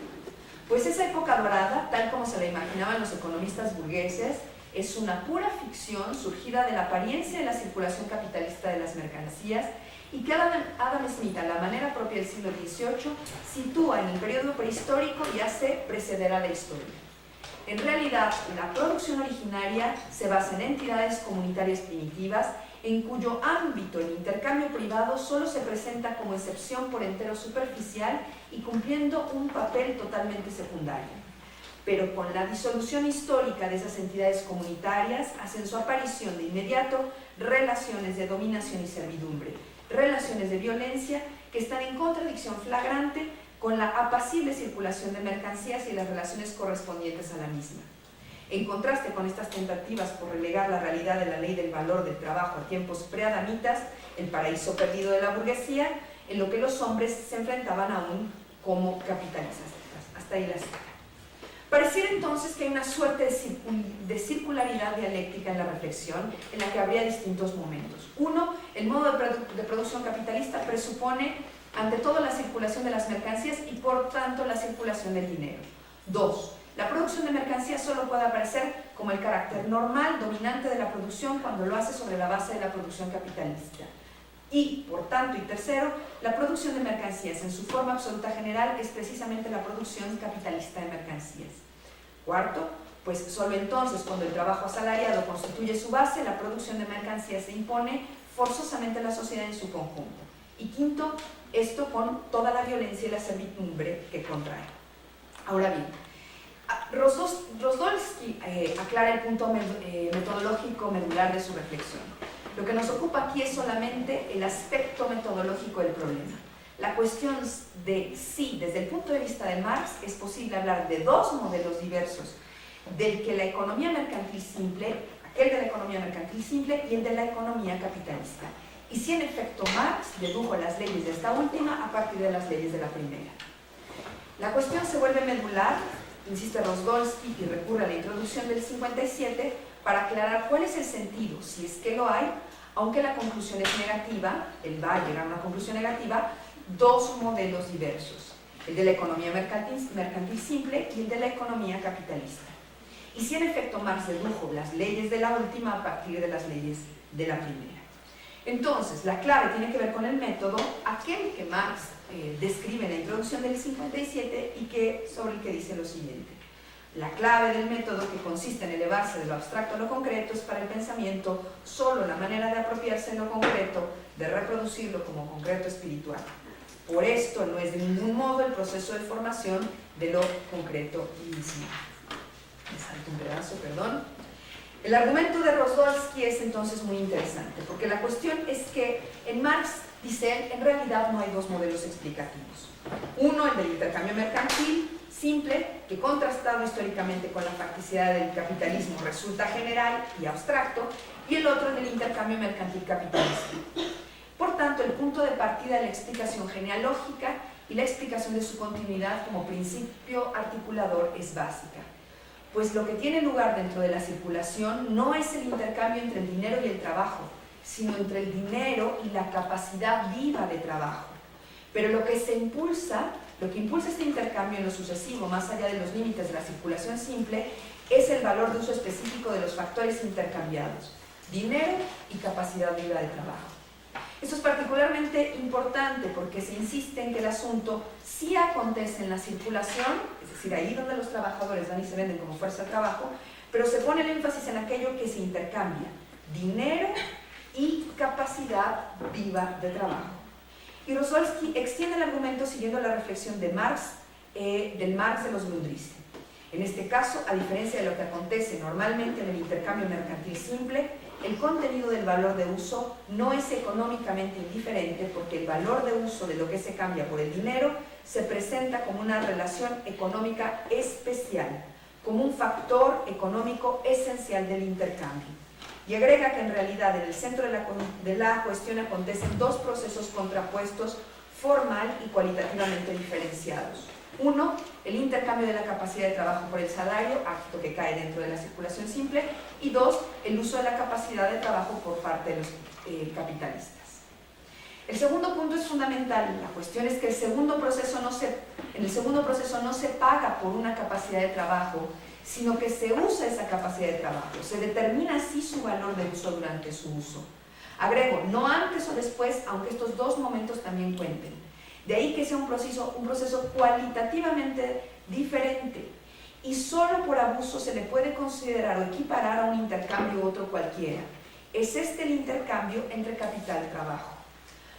pues esa época dorada, tal como se la imaginaban los economistas burgueses, es una pura ficción surgida de la apariencia de la circulación capitalista de las mercancías y que Adam Smith, a la manera propia del siglo XVIII, sitúa en el periodo prehistórico y hace preceder a la historia. En realidad, la producción originaria se basa en entidades comunitarias primitivas en cuyo ámbito el intercambio privado solo se presenta como excepción por entero superficial y cumpliendo un papel totalmente secundario. Pero con la disolución histórica de esas entidades comunitarias hacen su aparición de inmediato relaciones de dominación y servidumbre, relaciones de violencia que están en contradicción flagrante con la apacible circulación de mercancías y las relaciones correspondientes a la misma. En contraste con estas tentativas por relegar la realidad de la ley del valor del trabajo a tiempos preadamitas, el paraíso perdido de la burguesía, en lo que los hombres se enfrentaban aún como capitalistas. Hasta ahí la cita. Pareciera entonces que hay una suerte de circularidad dialéctica en la reflexión, en la que habría distintos momentos. Uno, el modo de producción capitalista presupone ante todo la circulación de las mercancías y por tanto la circulación del dinero. Dos, la producción de mercancías solo puede aparecer como el carácter normal, dominante de la producción cuando lo hace sobre la base de la producción capitalista. Y, por tanto, y tercero, la producción de mercancías en su forma absoluta general es precisamente la producción capitalista de mercancías. Cuarto, pues solo entonces cuando el trabajo asalariado constituye su base, la producción de mercancías se impone forzosamente a la sociedad en su conjunto. Y quinto, esto con toda la violencia y la servidumbre que contrae. Ahora bien, Rosdolsky aclara el punto metodológico medular de su reflexión. Lo que nos ocupa aquí es solamente el aspecto metodológico del problema. La cuestión de si, desde el punto de vista de Marx, es posible hablar de dos modelos diversos, del que la economía mercantil simple, aquel de la economía mercantil simple y el de la economía capitalista. Y si en efecto Marx dedujo las leyes de esta última a partir de las leyes de la primera. La cuestión se vuelve medular, insiste Rosdolsky, y recurre a la introducción del 57 para aclarar cuál es el sentido, si es que lo hay, aunque la conclusión es negativa, él va a llegar a una conclusión negativa, dos modelos diversos, el de la economía mercantil simple y el de la economía capitalista. Y si en efecto Marx dedujo las leyes de la última a partir de las leyes de la primera. Entonces, la clave tiene que ver con el método, aquel que Marx describe en la introducción del 57 y sobre el que dice lo siguiente. La clave del método, que consiste en elevarse de lo abstracto a lo concreto, es para el pensamiento solo la manera de apropiarse de lo concreto, de reproducirlo como concreto espiritual. Por esto no es de ningún modo el proceso de formación de lo concreto mismo. Me salto un pedazo, perdón. El argumento de Rosdolsky es entonces muy interesante, porque la cuestión es que en Marx, dice él, en realidad no hay dos modelos explicativos. Uno, el del intercambio mercantil simple, que contrastado históricamente con la facticidad del capitalismo resulta general y abstracto, y el otro, el del intercambio mercantil capitalista. Por tanto, el punto punto de partida de la explicación genealógica y la explicación de su continuidad como principio articulador es básica, pues lo que tiene lugar dentro de la circulación no es el intercambio entre el dinero y el trabajo, sino entre el dinero y la capacidad viva de trabajo. Pero lo que impulsa este intercambio en lo sucesivo, más allá de los límites de la circulación simple, es el valor de uso específico de los factores intercambiados, dinero y capacidad viva de trabajo. Esto es particularmente importante porque se insiste en que el asunto sí acontece en la circulación, es decir, ahí donde los trabajadores van y se venden como fuerza de trabajo, pero se pone el énfasis en aquello que se intercambia, dinero y capacidad viva de trabajo. Y Rozolsky extiende el argumento siguiendo la reflexión de Marx, del Marx de los Grundrisse. En este caso, a diferencia de lo que acontece normalmente en el intercambio mercantil simple, el contenido del valor de uso no es económicamente indiferente porque el valor de uso de lo que se cambia por el dinero se presenta como una relación económica especial, como un factor económico esencial del intercambio. Y agrega que en realidad en el centro de la cuestión acontecen dos procesos contrapuestos, formal y cualitativamente diferenciados. Uno, el intercambio de la capacidad de trabajo por el salario, acto que cae dentro de la circulación simple, y dos, el uso de la capacidad de trabajo por parte de los capitalistas. El segundo punto es fundamental. La cuestión es que en el segundo proceso no se paga por una capacidad de trabajo, sino que se usa esa capacidad de trabajo, se determina así su valor de uso durante su uso. Agrego, no antes o después, aunque estos dos momentos también cuenten. De ahí que sea un proceso cualitativamente diferente, y solo por abuso se le puede considerar o equiparar a un intercambio u otro cualquiera. Es este el intercambio entre capital y trabajo.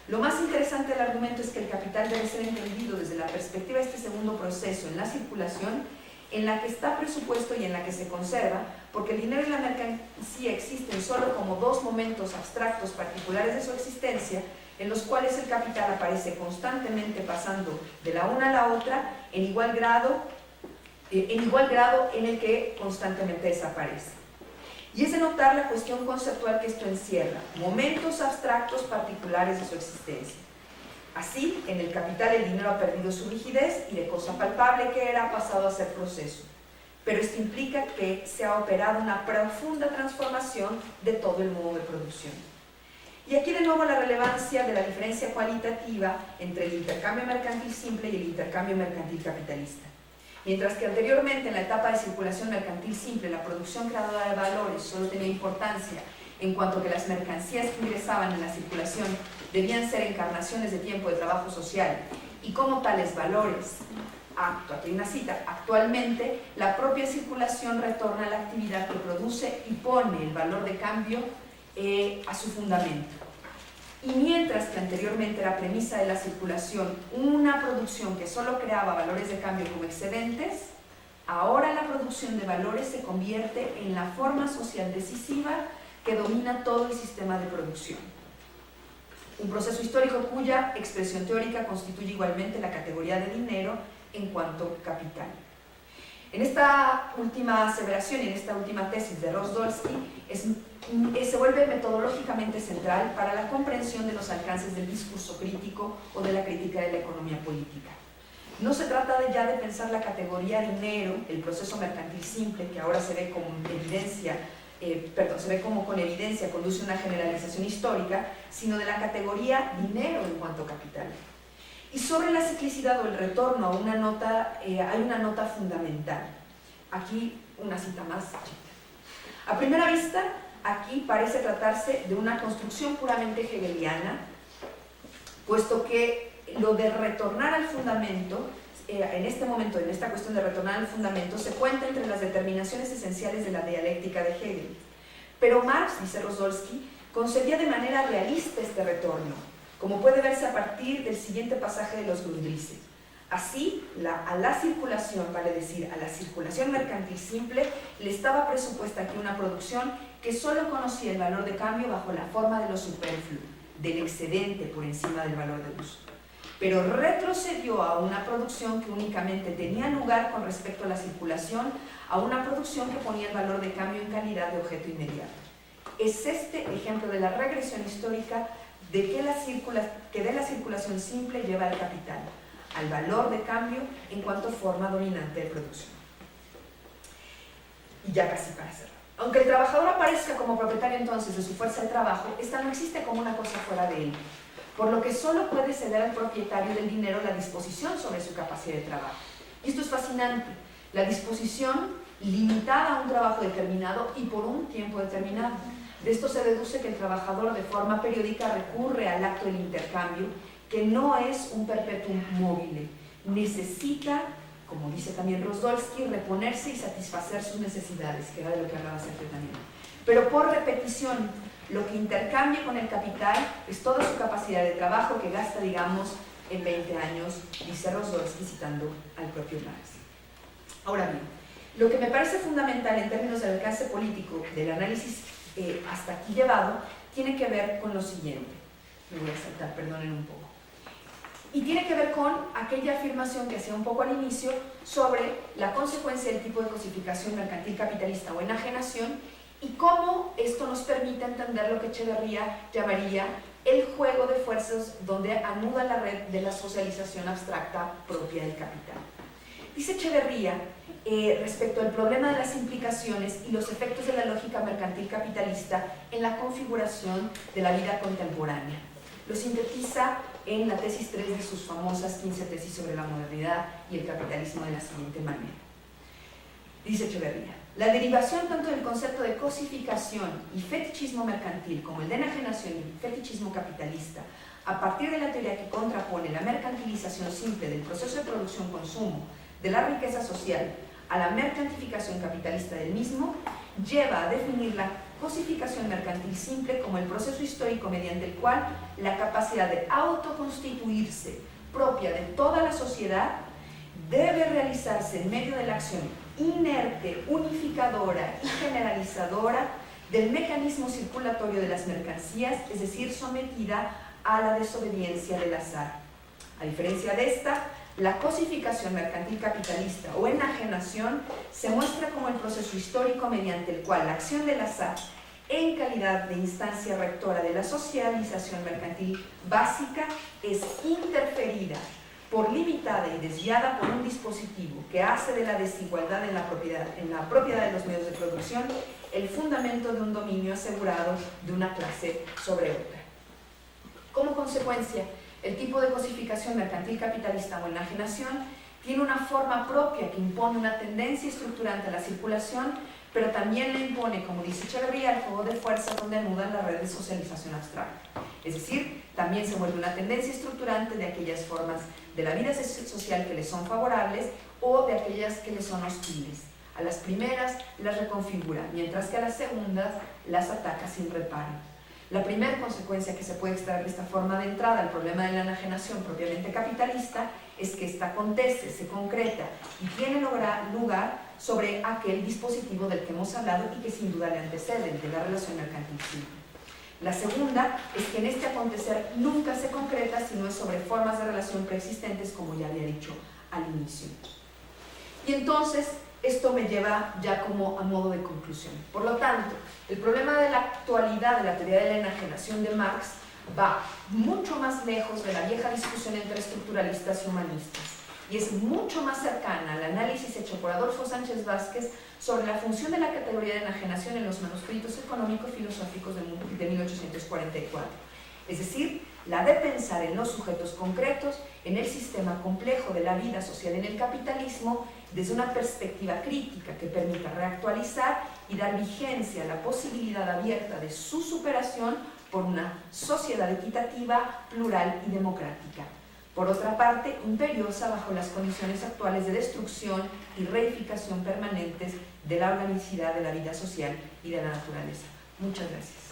Lo más interesante del argumento es que el capital debe ser entendido desde la perspectiva de este segundo proceso en la circulación, en la que está presupuesto y en la que se conserva, porque el dinero y la mercancía existen solo como dos momentos abstractos particulares de su existencia, en los cuales el capital aparece constantemente pasando de la una a la otra en igual grado en el que constantemente desaparece. Y es de notar la cuestión conceptual que esto encierra, momentos abstractos particulares de su existencia. Así, en el capital el dinero ha perdido su rigidez y de cosa palpable que era ha pasado a ser proceso. Pero esto implica que se ha operado una profunda transformación de todo el modo de producción. Y aquí de nuevo la relevancia de la diferencia cualitativa entre el intercambio mercantil simple y el intercambio mercantil capitalista. Mientras que anteriormente en la etapa de circulación mercantil simple la producción creadora de valores solo tenía importancia en cuanto que las mercancías que ingresaban en la circulación debían ser encarnaciones de tiempo de trabajo social y como tales valores, aquí hay una cita, actualmente la propia circulación retorna a la actividad que produce y pone el valor de cambio a su fundamento. Y mientras que anteriormente era premisa de la circulación una producción que solo creaba valores de cambio como excedentes, ahora la producción de valores se convierte en la forma social decisiva que domina todo el sistema de producción. Un proceso histórico cuya expresión teórica constituye igualmente la categoría de dinero en cuanto capital. En esta última aseveración y en esta última tesis de Rozolsky se vuelve metodológicamente central para la comprensión de los alcances del discurso crítico o de la crítica de la economía política. No se trata ya de pensar la categoría dinero, el proceso mercantil simple, que ahora se ve como con evidencia conduce a una generalización histórica, sino de la categoría dinero en cuanto capital. Y sobre la ciclicidad o el retorno a una nota, hay una nota fundamental. Aquí una cita más. A primera vista, aquí parece tratarse de una construcción puramente hegeliana, puesto que lo de retornar al fundamento, en este momento, en esta cuestión de retornar al fundamento, se cuenta entre las determinaciones esenciales de la dialéctica de Hegel. Pero Marx, dice Rozolsky, concebía de manera realista este retorno, como puede verse a partir del siguiente pasaje de los Grundrisse. Así, a la circulación, vale decir, a la circulación mercantil simple, le estaba presupuesta aquí una producción que solo conocía el valor de cambio bajo la forma de lo superfluo, del excedente por encima del valor de uso. Pero retrocedió a una producción que únicamente tenía lugar con respecto a la circulación, a una producción que ponía el valor de cambio en calidad de objeto inmediato. Es este ejemplo de la regresión histórica de que de la circulación simple lleva al capital, al valor de cambio en cuanto forma dominante de producción. Y ya casi para cerrar. Aunque el trabajador aparezca como propietario entonces de su fuerza de trabajo, esta no existe como una cosa fuera de él, por lo que solo puede ceder al propietario del dinero la disposición sobre su capacidad de trabajo. Y esto es fascinante, la disposición limitada a un trabajo determinado y por un tiempo determinado. De esto se deduce que el trabajador de forma periódica recurre al acto del intercambio, que no es un perpetuum mobile, necesita, como dice también Rosdolsky, reponerse y satisfacer sus necesidades, que era de lo que hablaba Sergio también. Pero por repetición, lo que intercambia con el capital es toda su capacidad de trabajo que gasta, digamos, en 20 años, dice Rosdolsky citando al propio Marx. Ahora bien, lo que me parece fundamental en términos del alcance político del análisis hasta aquí llevado, tiene que ver con lo siguiente. Me voy a saltar, perdonen un poco. Y tiene que ver con aquella afirmación que hacía un poco al inicio sobre la consecuencia del tipo de cosificación mercantil capitalista o enajenación y cómo esto nos permite entender lo que Echeverría llamaría el juego de fuerzas donde anuda la red de la socialización abstracta propia del capital. Dice Echeverría, respecto al problema de las implicaciones y los efectos de la lógica mercantil capitalista en la configuración de la vida contemporánea. Lo sintetiza en la tesis 3 de sus famosas 15 tesis sobre la modernidad y el capitalismo de la siguiente manera. Dice Echeverría, la derivación tanto del concepto de cosificación y fetichismo mercantil como el de enajenación y fetichismo capitalista, a partir de la teoría que contrapone la mercantilización simple del proceso de producción-consumo de la riqueza social a la mercantificación capitalista del mismo, lleva a definir la cosificación mercantil simple como el proceso histórico mediante el cual la capacidad de autoconstituirse propia de toda la sociedad debe realizarse en medio de la acción inerte, unificadora y generalizadora del mecanismo circulatorio de las mercancías, es decir, sometida a la desobediencia del azar. A diferencia de esta, la cosificación mercantil capitalista o enajenación se muestra como el proceso histórico mediante el cual la acción del azar, en calidad de instancia rectora de la socialización mercantil básica, es interferida por limitada y desviada por un dispositivo que hace de la desigualdad en la propiedad de los medios de producción el fundamento de un dominio asegurado de una clase sobre otra. Como consecuencia, el tipo de cosificación mercantil capitalista o enajenación tiene una forma propia que impone una tendencia estructurante a la circulación, pero también le impone, como dice Echeverría, el juego de fuerzas donde anudan la red de socialización abstracta. Es decir, también se vuelve una tendencia estructurante de aquellas formas de la vida social que le son favorables o de aquellas que le son hostiles. A las primeras las reconfigura, mientras que a las segundas las ataca sin reparo. La primera consecuencia que se puede extraer de esta forma de entrada al problema de la enajenación propiamente capitalista es que esta acontece, se concreta y tiene lugar sobre aquel dispositivo del que hemos hablado y que sin duda le antecede, el de la relación mercantil simple. La segunda es que en este acontecer nunca se concreta sino es sobre formas de relación preexistentes, como ya había dicho al inicio. Y entonces esto me lleva ya como a modo de conclusión. Por lo tanto, el problema de la actualidad de la teoría de la enajenación de Marx va mucho más lejos de la vieja discusión entre estructuralistas y humanistas y es mucho más cercana al análisis hecho por Adolfo Sánchez Vázquez sobre la función de la categoría de enajenación en los manuscritos económico-filosóficos de 1844. Es decir, la de pensar en los sujetos concretos, en el sistema complejo de la vida social en el capitalismo, desde una perspectiva crítica que permita reactualizar y dar vigencia a la posibilidad abierta de su superación por una sociedad equitativa, plural y democrática. Por otra parte, imperiosa bajo las condiciones actuales de destrucción y reificación permanentes de la organicidad de la vida social y de la naturaleza. Muchas gracias.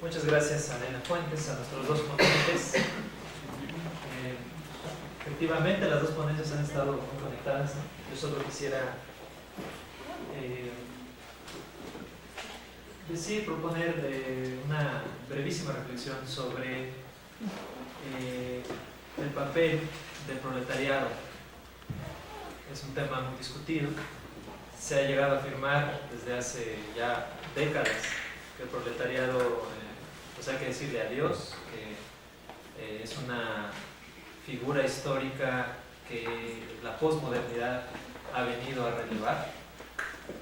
Muchas gracias a Elena Fuentes, a nuestros dos ponentes. Efectivamente, las dos ponencias han estado muy conectadas, ¿no? Yo solo quisiera proponer una brevísima reflexión sobre papel del proletariado es un tema muy discutido. Se ha llegado a afirmar desde hace ya décadas que el proletariado, pues hay que decirle adiós, que es una figura histórica que la posmodernidad ha venido a relevar.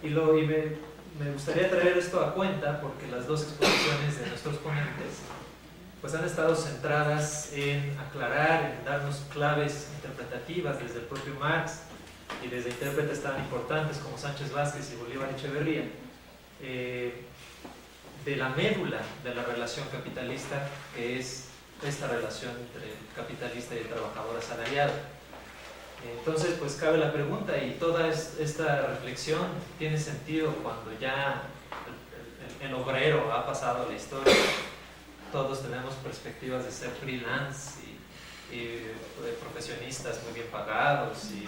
Y me gustaría traer esto a cuenta porque las dos exposiciones de nuestros ponentes pues han estado centradas en aclarar, en darnos claves interpretativas desde el propio Marx y desde intérpretes tan importantes como Sánchez Vázquez y Bolívar Echeverría, de la médula de la relación capitalista, que es esta relación entre el capitalista y el trabajador asalariado. Entonces, pues cabe la pregunta, y toda esta reflexión tiene sentido cuando ya el obrero ha pasado a la historia. Todos tenemos perspectivas de ser freelance y profesionistas muy bien pagados y,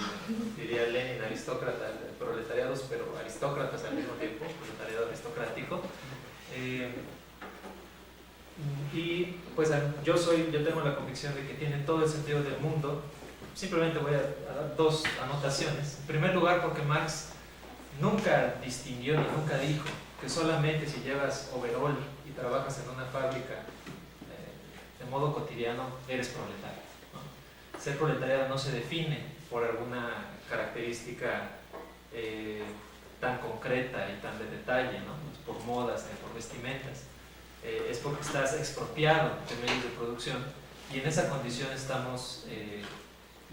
diría Lenin, aristócratas, proletariados, pero aristócratas al mismo tiempo, proletariado aristocrático. Y pues yo tengo la convicción de que tiene todo el sentido del mundo. Simplemente voy a dar dos anotaciones. En primer lugar, porque Marx nunca distinguió ni nunca dijo que solamente si llevas overol y trabajas en una fábrica de modo cotidiano eres proletario, ¿no? Ser proletario no se define por alguna característica tan concreta y tan de detalle, ¿no? Por modas ni por vestimentas. Es porque estás expropiado de medios de producción, y en esa condición estamos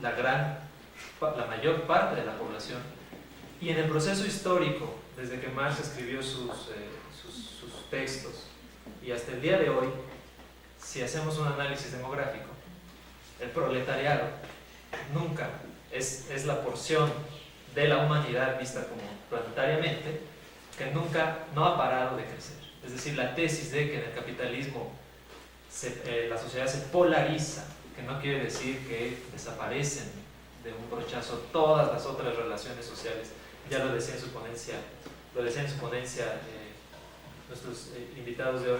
la mayor parte de la población. Y en el proceso histórico, desde que Marx escribió sus textos y hasta el día de hoy, si hacemos un análisis demográfico, el proletariado nunca es la porción de la humanidad vista como planetariamente, que nunca no ha parado de crecer. Es decir, la tesis de que en el capitalismo la sociedad se polariza, que no quiere decir que desaparecen de un brochazo todas las otras relaciones sociales. Ya lo decía en su ponencia, nuestros invitados de hoy,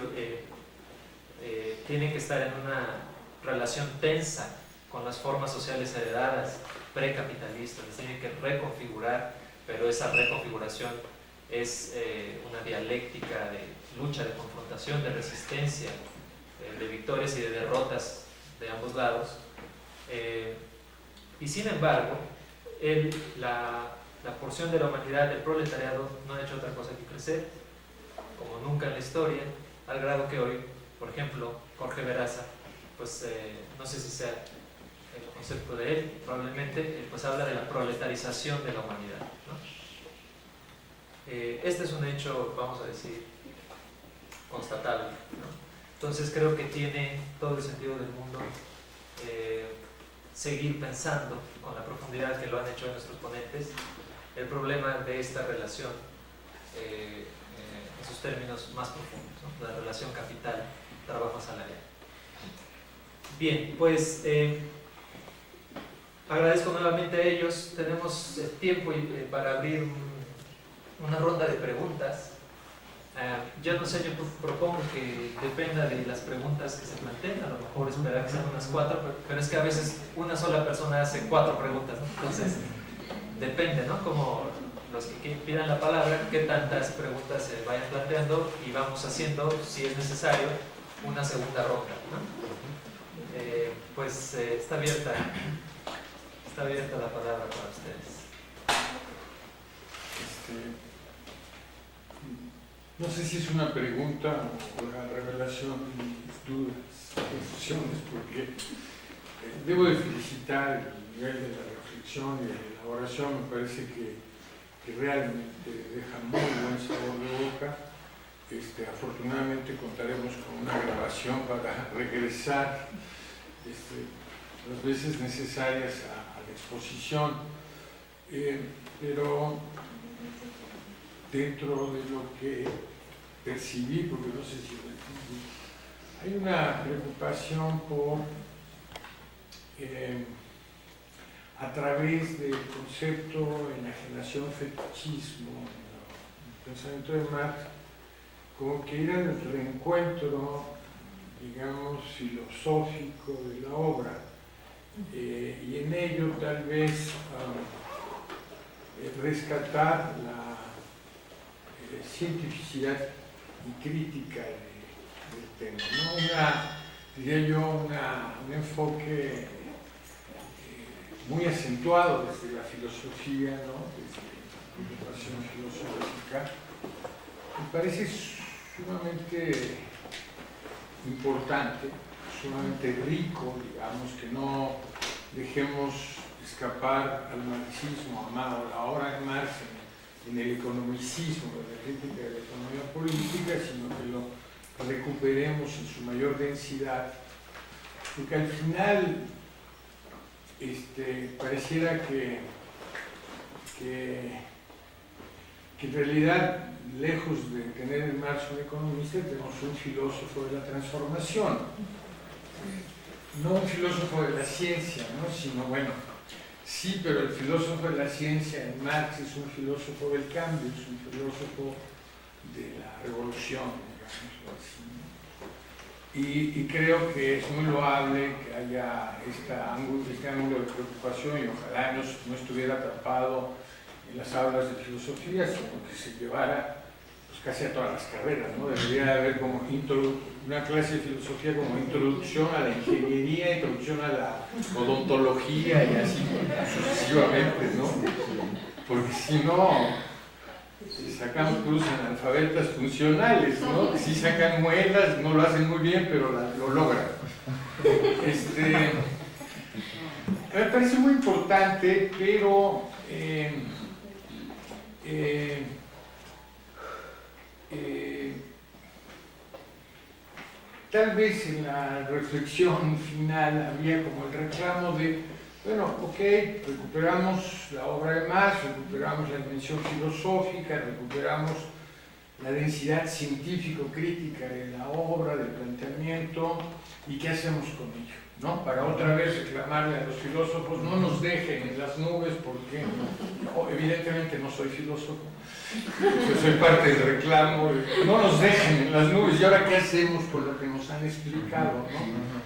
tienen que estar en una relación tensa con las formas sociales heredadas precapitalistas, les tienen que reconfigurar, pero esa reconfiguración es una dialéctica de lucha, de confrontación, de resistencia, de victorias y de derrotas de ambos lados. Y sin embargo, la porción de la humanidad, del proletariado, no ha hecho otra cosa que crecer, como nunca en la historia, al grado que hoy, por ejemplo, Jorge Veraza, pues no sé si sea el concepto de él, probablemente, pues habla de la proletarización de la humanidad, ¿no? Este es un hecho, vamos a decir, constatable, ¿no? Entonces creo que tiene todo el sentido del mundo seguir pensando con la profundidad que lo han hecho nuestros ponentes el problema de esta relación en sus términos más profundos, ¿no? La relación capital-trabajo asalariado. Bien, pues agradezco nuevamente a ellos. Tenemos tiempo para abrir una ronda de preguntas. Yo no sé, yo propongo que dependa de las preguntas que se planteen, a lo mejor esperar que sean unas 4, pero es que a veces una sola persona hace 4 preguntas, ¿no? Entonces depende, ¿no? Como los que pidan la palabra, qué tantas preguntas se vayan planteando, y vamos haciendo, si es necesario, una segunda ronda, ¿no? Pues está abierta la palabra para ustedes. No sé si es una pregunta o una revelación, dudas, confusiones, porque debo de felicitar el nivel de la reflexión y de la elaboración. Me parece que realmente deja muy buen sabor de boca. Afortunadamente contaremos con una grabación para regresar las veces necesarias a la exposición, pero dentro de lo que percibí, porque no sé si lo entendí, hay una preocupación por a través del concepto enajenación fetichismo, el pensamiento de Marx, como que ir al reencuentro, digamos, filosófico de la obra, y en ello tal vez rescatar la cientificidad y crítica del tema, ¿no? Diría yo, un enfoque muy acentuado desde la filosofía, ¿no? Desde la preocupación filosófica. Me parece sumamente importante, sumamente rico, digamos, que no dejemos escapar al marxismo, a la obra de Marx en el economicismo, en la crítica de la economía política, sino que lo recuperemos en su mayor densidad, porque al final pareciera que en realidad, lejos de tener en Marx un economista, tenemos un filósofo de la transformación, no un filósofo de la ciencia, ¿no? Sino, bueno, sí, pero el filósofo de la ciencia en Marx es un filósofo del cambio, es un filósofo de la revolución, digámoslo así. Y creo que es muy loable que haya este ángulo de preocupación, y ojalá no estuviera atrapado en las aulas de filosofía, sino que se llevara pues, casi a todas las carreras, ¿no? Debería haber como una clase de filosofía como introducción a la ingeniería, introducción a la odontología y así sucesivamente, ¿no? Porque si no, sacamos puros analfabetas funcionales, ¿no? Que sí sacan muelas, no lo hacen muy bien, pero lo logran. Me parece muy importante, pero tal vez en la reflexión final había como el reclamo de, bueno, ok, recuperamos la obra de Marx, recuperamos la dimensión filosófica, recuperamos la densidad científico-crítica de la obra, del planteamiento, ¿y qué hacemos con ello? ¿No? Para otra vez reclamarle a los filósofos, no nos dejen en las nubes, porque evidentemente no soy filósofo, yo soy parte del reclamo, no nos dejen en las nubes, ¿y ahora qué hacemos con lo que nos han explicado? ¿No?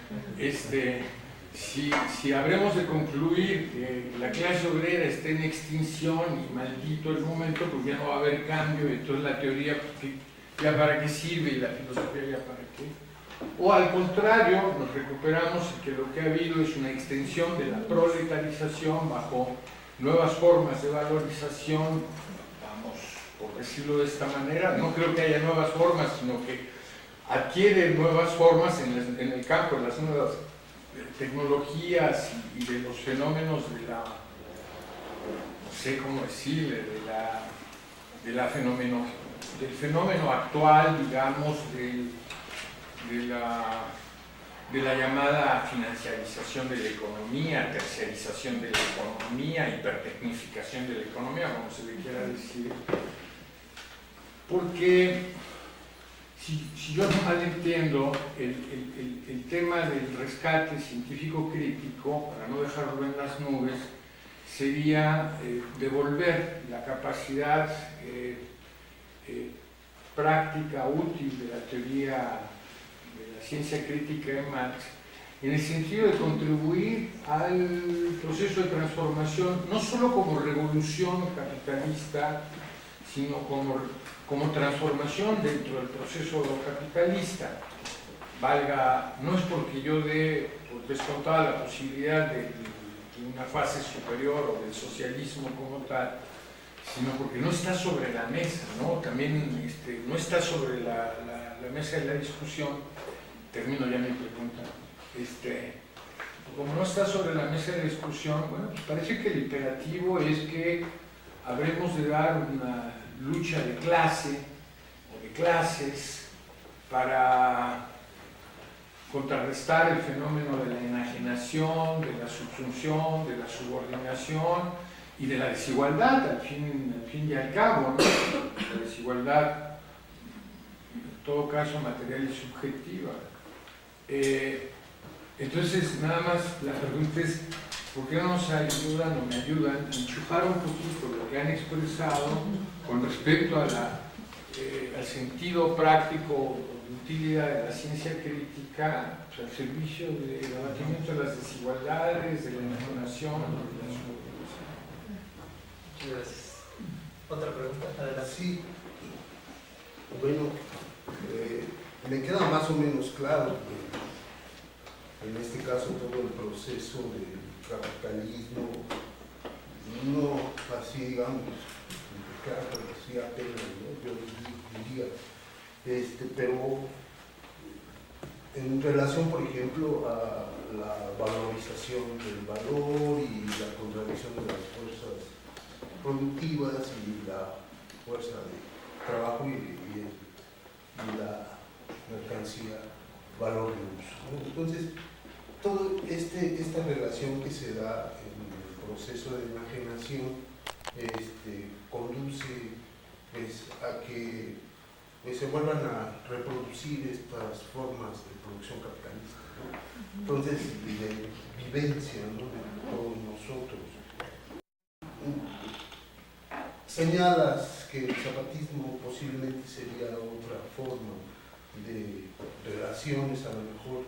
Si habremos de concluir que la clase obrera está en extinción y maldito el momento, pues ya no va a haber cambio, entonces la teoría, pues, ¿ya para qué sirve? Y la filosofía, ¿ya para qué? O al contrario, nos recuperamos y que lo que ha habido es una extensión de la proletarización bajo nuevas formas de valorización, vamos, por decirlo de esta manera. No creo que haya nuevas formas, sino que adquieren nuevas formas en el campo de las nuevas tecnologías y de los fenómenos de la, no sé cómo decirle, del fenómeno actual, digamos, de la llamada financiarización de la economía, terciarización de la economía, hipertecnificación de la economía, como se le quiera decir. Porque si yo no mal entiendo, el tema del rescate científico-crítico, para no dejarlo en las nubes, sería devolver la capacidad práctica, útil de la teoría de la ciencia crítica de Marx, en el sentido de contribuir al proceso de transformación, no solo como revolución capitalista, sino como transformación dentro del proceso capitalista. Valga, no es porque yo dé por descontada la posibilidad de una fase superior o del socialismo como tal, sino porque no está sobre la mesa, ¿no? También no está sobre la mesa de la discusión. Termino ya mi pregunta. Como no está sobre la mesa de discusión, bueno, pues parece que el imperativo es que habremos de dar una lucha de clase o de clases para contrarrestar el fenómeno de la enajenación, de la subsunción, de la subordinación y de la desigualdad, al fin y al cabo, ¿no? La desigualdad, en todo caso, material y subjetiva. Entonces, nada más la pregunta es, ¿por qué no nos ayudan o me ayudan a enchufar un poquito lo que han expresado con respecto a al sentido práctico utilidad de la ciencia crítica pues, al servicio del abatimiento de las desigualdades, de la información, de la subordinación. Muchas gracias. ¿Otra pregunta? Adelante. Sí, bueno, me queda más o menos claro que en este caso todo el proceso del capitalismo, no así digamos, claro, pero sí apenas, ¿no? Yo diría, pero en relación, por ejemplo, a la valorización del valor y la contradicción de las fuerzas productivas y la fuerza de trabajo y la mercancía valor de uso, ¿no? Entonces, toda esta relación que se da en el proceso de enajenación conduce pues, a que se vuelvan a reproducir estas formas de producción capitalista, ¿no? Entonces, de vivencia, ¿no?, de todos nosotros. Señalas que el zapatismo posiblemente sería otra forma de relaciones, a lo mejor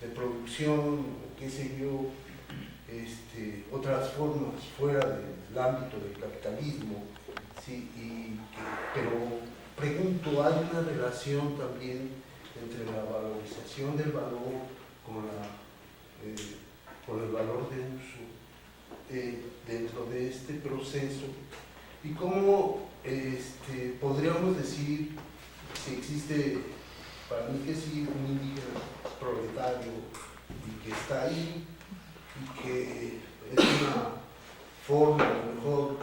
de producción, qué sé yo, otras formas fuera del ámbito del capitalismo, ¿sí? Pero pregunto, ¿hay una relación también entre la valorización del valor con el valor de uso dentro de este proceso? ¿Y cómo podríamos decir si existe, para mí que sí, un indígena proletario y que está ahí y que es una forma a lo mejor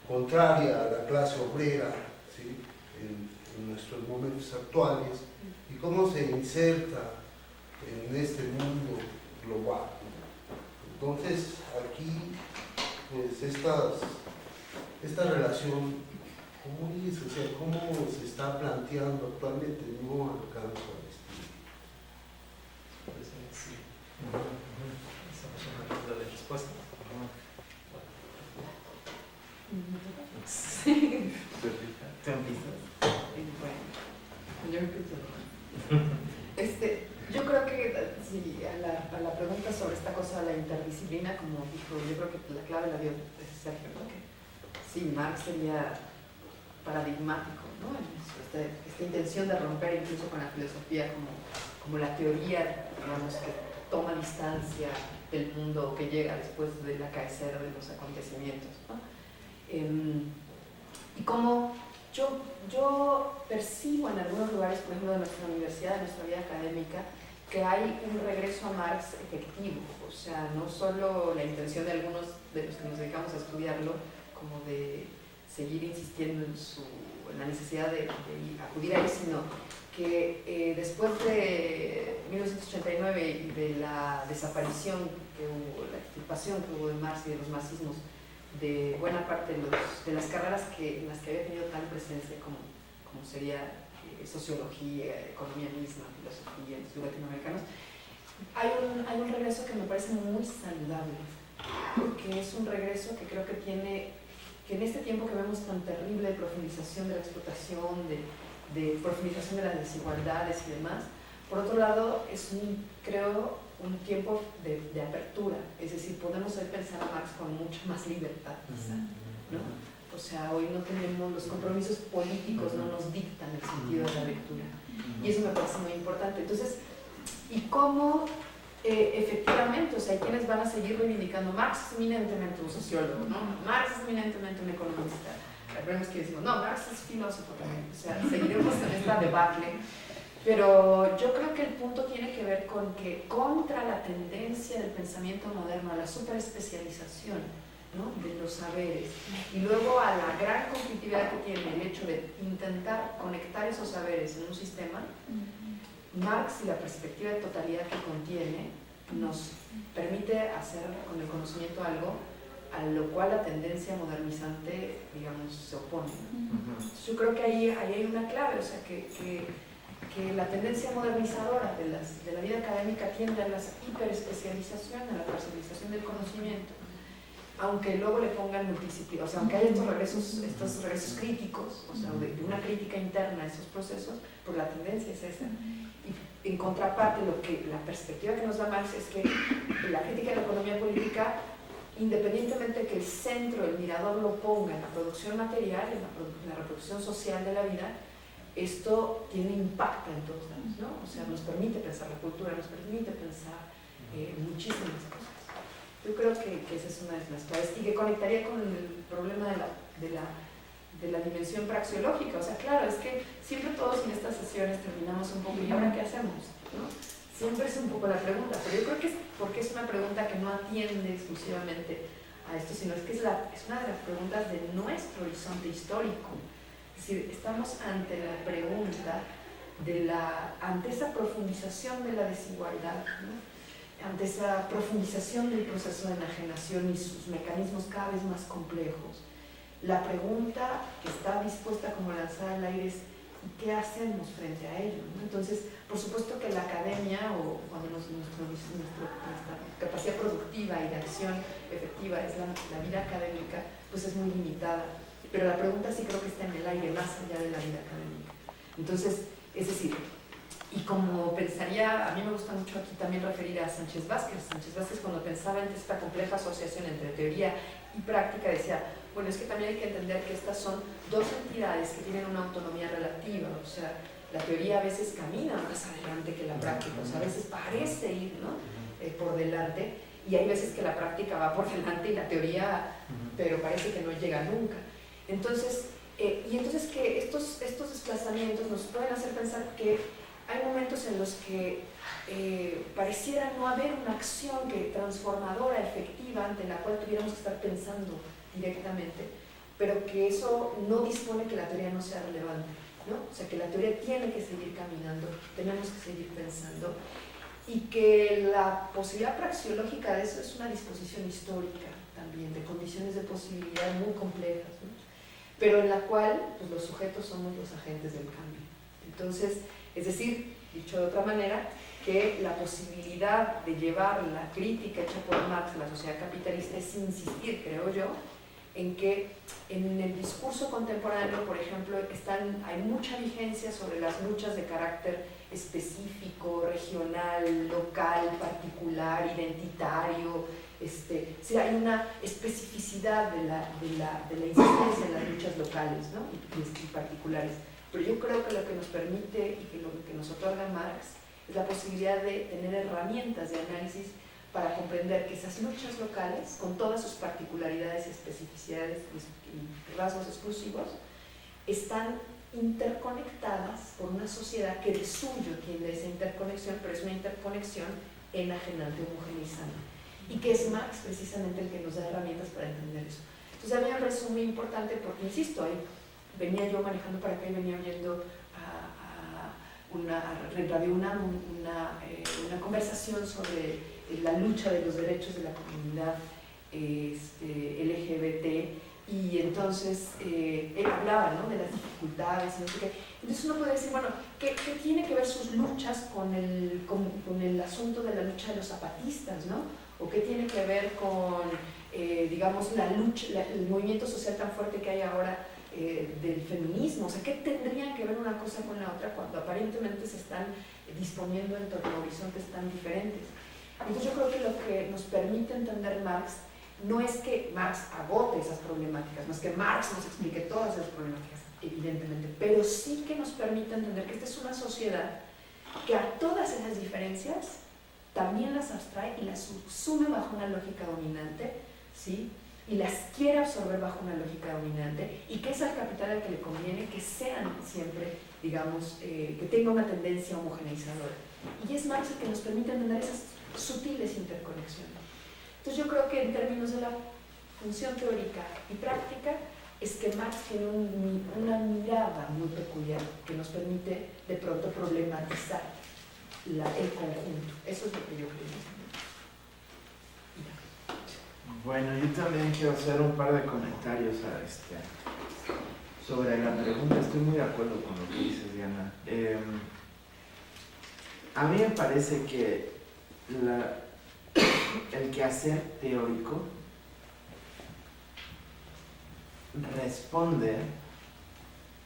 contraria a la clase obrera, ¿sí?, en nuestros momentos actuales, y cómo se inserta en este mundo global? Entonces aquí pues esta relación, ¿cómo es? O sea, ¿cómo se está planteando actualmente? No alcanzo a distinguir. Sí. Hacemos una ronda de respuestas. Sí. ¿Te empiezas? Bueno, yo empiezo. Yo creo que sí, a la pregunta sobre esta cosa de la interdisciplina, como dijo, yo creo que la clave la dio Sergio, ¿no? Que sí, Marx sería paradigmático, ¿no? Esta intención de romper incluso con la filosofía como la teoría, digamos, que toma distancia del mundo que llega después del acaecer de los acontecimientos, ¿no? Y como yo percibo en algunos lugares, por ejemplo, de nuestra universidad, de nuestra vida académica, que hay un regreso a Marx efectivo, o sea, no solo la intención de algunos de los que nos dedicamos a estudiarlo, como de seguir insistiendo en la necesidad de acudir a él, sino que después de 1989 y de la desaparición que hubo, la extirpación que hubo de Marx y de los marxismos, de buena parte de las carreras en las que había tenido tal presencia como sería sociología, economía misma, filosofía, estudios latinoamericanos, hay un regreso que me parece muy saludable, porque es un regreso que creo que en este tiempo que vemos tan terrible de profundización de la explotación, de profundización de las desigualdades y demás, por otro lado es creo un tiempo de apertura, es decir, podemos hoy pensar a Marx con mucha más libertad, quizá, ¿no? O sea, hoy no tenemos, los compromisos políticos no nos dictan el sentido de la lectura, y eso me parece muy importante. Entonces, ¿y cómo efectivamente, o sea, hay quienes van a seguir reivindicando? Marx es eminentemente un sociólogo, ¿no? Marx es eminentemente un economista. Vemos que decimos, no, Marx es filósofo también, o sea, seguiremos en esta debacle. Pero yo creo que el punto tiene que ver con que contra la tendencia del pensamiento moderno a la superespecialización, ¿no?, de los saberes, y luego a la gran conflictividad que tiene el hecho de intentar conectar esos saberes en un sistema, Marx y la perspectiva de totalidad que contiene nos permite hacer con el conocimiento algo a lo cual la tendencia modernizante, digamos, se opone, ¿no? Yo creo que ahí hay una clave, o sea, que la tendencia modernizadora de la vida académica tiende a la hiperespecialización, a la parcialización del conocimiento, aunque luego le pongan multidisciplina, o sea, aunque haya estos regresos críticos, o sea, de una crítica interna a esos procesos, pues la tendencia es esa. Y en contraparte, la perspectiva que nos da Marx es que la crítica de la economía política, independientemente de que el centro, el mirador lo ponga en la producción material, en la reproducción social de la vida, esto tiene impacto en todos lados, ¿no? O sea, nos permite pensar la cultura, nos permite pensar muchísimas cosas. Yo creo que esa es una de las claves y que conectaría con el problema de la dimensión praxeológica. O sea, claro, es que siempre todos en estas sesiones terminamos un poco, ¿y ahora qué hacemos? ¿No? Siempre es un poco la pregunta, pero yo creo que es porque es una pregunta que no atiende exclusivamente a esto, sino que es una de las preguntas de nuestro horizonte histórico. Es decir, estamos ante la pregunta ante esa profundización de la desigualdad, ¿no? Ante esa profundización del proceso de enajenación y sus mecanismos cada vez más complejos. La pregunta que está dispuesta como a lanzar al aire es ¿y qué hacemos frente a ello? ¿No? Entonces, por supuesto que la academia, o cuando nuestra capacidad productiva y de acción efectiva es la vida académica, pues es muy limitada. Pero la pregunta sí creo que está en el aire, más allá de la vida académica. Entonces, es decir, y como pensaría, a mí me gusta mucho aquí también referir a Sánchez Vázquez. Sánchez Vázquez, cuando pensaba en esta compleja asociación entre teoría y práctica, decía, bueno, es que también hay que entender que estas son dos entidades que tienen una autonomía relativa. O sea, la teoría a veces camina más adelante que la práctica, o sea, a veces parece ir, ¿no? Por delante, y hay veces que la práctica va por delante y la teoría, pero parece que no llega nunca. Entonces, que estos desplazamientos nos pueden hacer pensar que hay momentos en los que pareciera no haber una acción transformadora, efectiva, ante la cual tuviéramos que estar pensando directamente, pero que eso no dispone que la teoría no sea relevante, ¿no? O sea, que la teoría tiene que seguir caminando, tenemos que seguir pensando, y que la posibilidad praxeológica de eso es una disposición histórica también, de condiciones de posibilidad muy complejas, ¿no? Pero en la cual pues, los sujetos somos los agentes del cambio. Entonces, es decir, dicho de otra manera, que la posibilidad de llevar la crítica hecha por Marx a la sociedad capitalista es insistir, creo yo, en que en el discurso contemporáneo, por ejemplo, hay mucha vigencia sobre las luchas de carácter específico, regional, local, particular, identitario. Sí, hay una especificidad de la insistencia en las luchas locales, ¿no? y particulares. Pero yo creo que lo que nos permite y que lo que nos otorga Marx es la posibilidad de tener herramientas de análisis para comprender que esas luchas locales, con todas sus particularidades, especificidades y rasgos exclusivos, están interconectadas por una sociedad que de suyo tiene esa interconexión, pero es una interconexión enajenante, homogeneizante, y que es Marx precisamente el que nos da herramientas para entender eso. Entonces a mí me parece muy importante porque, insisto, venía yo manejando para acá y venía oyendo Radio UNAM una conversación sobre la lucha de los derechos de la comunidad LGBT, y entonces él hablaba, ¿no?, de las dificultades y no sé qué. Entonces uno puede decir, bueno, ¿qué tiene que ver sus luchas con el asunto de la lucha de los zapatistas, ¿no? ¿O qué tiene que ver con, digamos, la lucha, el movimiento social tan fuerte que hay ahora del feminismo? O sea, ¿qué tendrían que ver una cosa con la otra cuando aparentemente se están disponiendo en torno a horizontes tan diferentes? Entonces yo creo que lo que nos permite entender Marx no es que Marx agote esas problemáticas, no es que Marx nos explique todas esas problemáticas, evidentemente, pero sí que nos permite entender que esta es una sociedad que a todas esas diferencias también las abstrae y las subsume bajo una lógica dominante, ¿sí?, y las quiere absorber bajo una lógica dominante, y que es al capital al que le conviene que sean siempre, digamos, que tenga una tendencia homogeneizadora. Y es Marx el que nos permite entender esas sutiles interconexiones. Entonces yo creo que en términos de la función teórica y práctica, es que Marx tiene una mirada muy peculiar que nos permite de pronto problematizar el conjunto. Eso es lo que yo creo. Bueno, yo también quiero hacer un par de comentarios sobre la pregunta. Estoy muy de acuerdo con lo que dices, Diana. A mí me parece que el quehacer teórico responde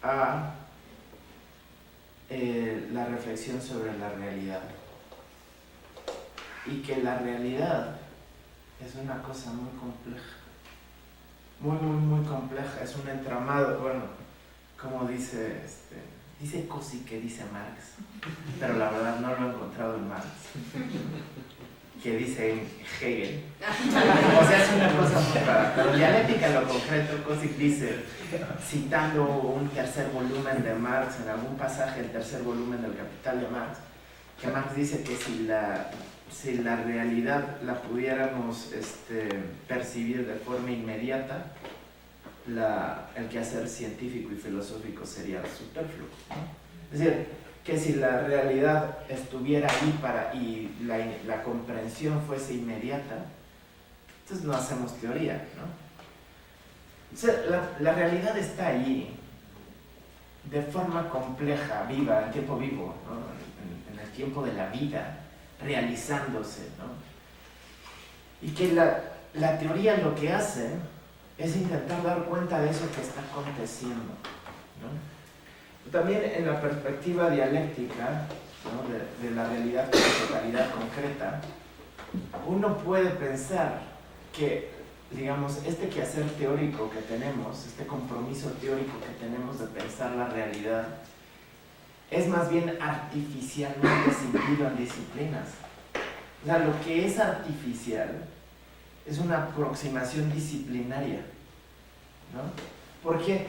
a la reflexión sobre la realidad. Y que la realidad es una cosa muy compleja. Muy compleja. Es un entramado, bueno, como dice Cosi que dice Marx, pero la verdad no lo he encontrado en Marx, que dice en Hegel. O sea, es una cosa muy rara. Pero dialéctica en lo concreto, Cosi dice, citando un tercer volumen de Marx, en algún pasaje del tercer volumen del Capital de Marx, que Marx dice que si la realidad la pudiéramos percibir de forma inmediata, el quehacer científico y filosófico sería superfluo, ¿no? Es decir, que si la realidad estuviera ahí y la comprensión fuese inmediata, entonces no hacemos teoría, ¿no? O sea, la realidad está ahí de forma compleja, viva, en tiempo vivo, ¿no? En el tiempo de la vida, realizándose, ¿no? Y que la teoría lo que hace es intentar dar cuenta de eso que está aconteciendo, ¿no? También en la perspectiva dialéctica, ¿no? de la realidad como totalidad concreta, uno puede pensar que, digamos, este quehacer teórico que tenemos, este compromiso teórico que tenemos de pensar la realidad, es más bien artificialmente sentido en disciplinas. O sea, lo que es artificial es una aproximación disciplinaria, ¿no? ¿Por qué?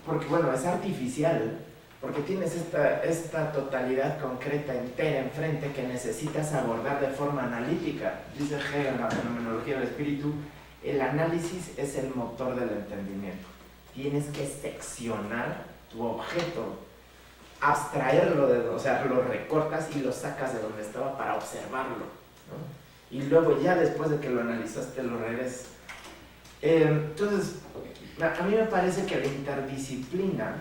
Porque, bueno, es artificial, porque tienes esta totalidad concreta entera enfrente que necesitas abordar de forma analítica. Dice Hegel en la fenomenología del espíritu, el análisis es el motor del entendimiento. Tienes que seccionar tu objeto, abstraerlo, o sea, lo recortas y lo sacas de donde estaba para observarlo, ¿no? Y luego ya después de que lo analizaste lo regresas. Entonces, a mí me parece que la interdisciplina,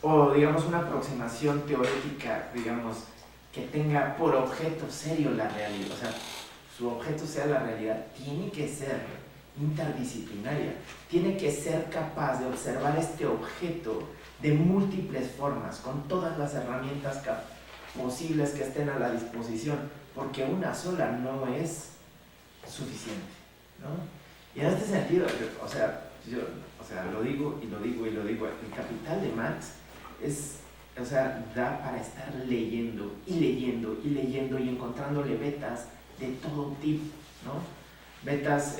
o digamos una aproximación teórica, digamos, que tenga por objeto serio la realidad, o sea, su objeto sea la realidad, tiene que ser interdisciplinaria, tiene que ser capaz de observar este objeto de múltiples formas, con todas las herramientas posibles que estén a la disposición, porque una sola no es suficiente, ¿no? Y en este sentido, o sea, lo digo, el Capital de Marx da para estar leyendo y encontrándole vetas de todo tipo, ¿no? Vetas,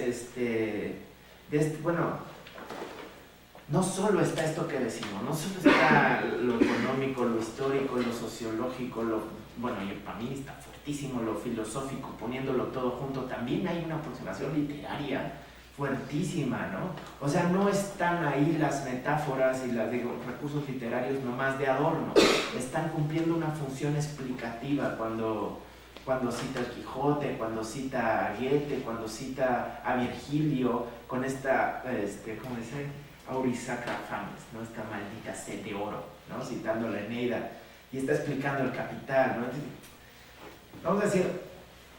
bueno, no solo está esto que decimos, no solo está lo económico, lo histórico, lo sociológico, bueno, y para mí está fuertísimo lo filosófico, poniéndolo todo junto. También hay una aproximación literaria fuertísima, ¿no? O sea, no están ahí las metáforas y los recursos literarios nomás de adorno, están cumpliendo una función explicativa cuando cita el Quijote, cuando cita a Goethe, cuando cita a Virgilio, con esta, ¿cómo dice? Aurisaca fames, ¿no? Esta maldita sed de oro, ¿no? Citando la Eneida, y está explicando el Capital, ¿no? Vamos a decir,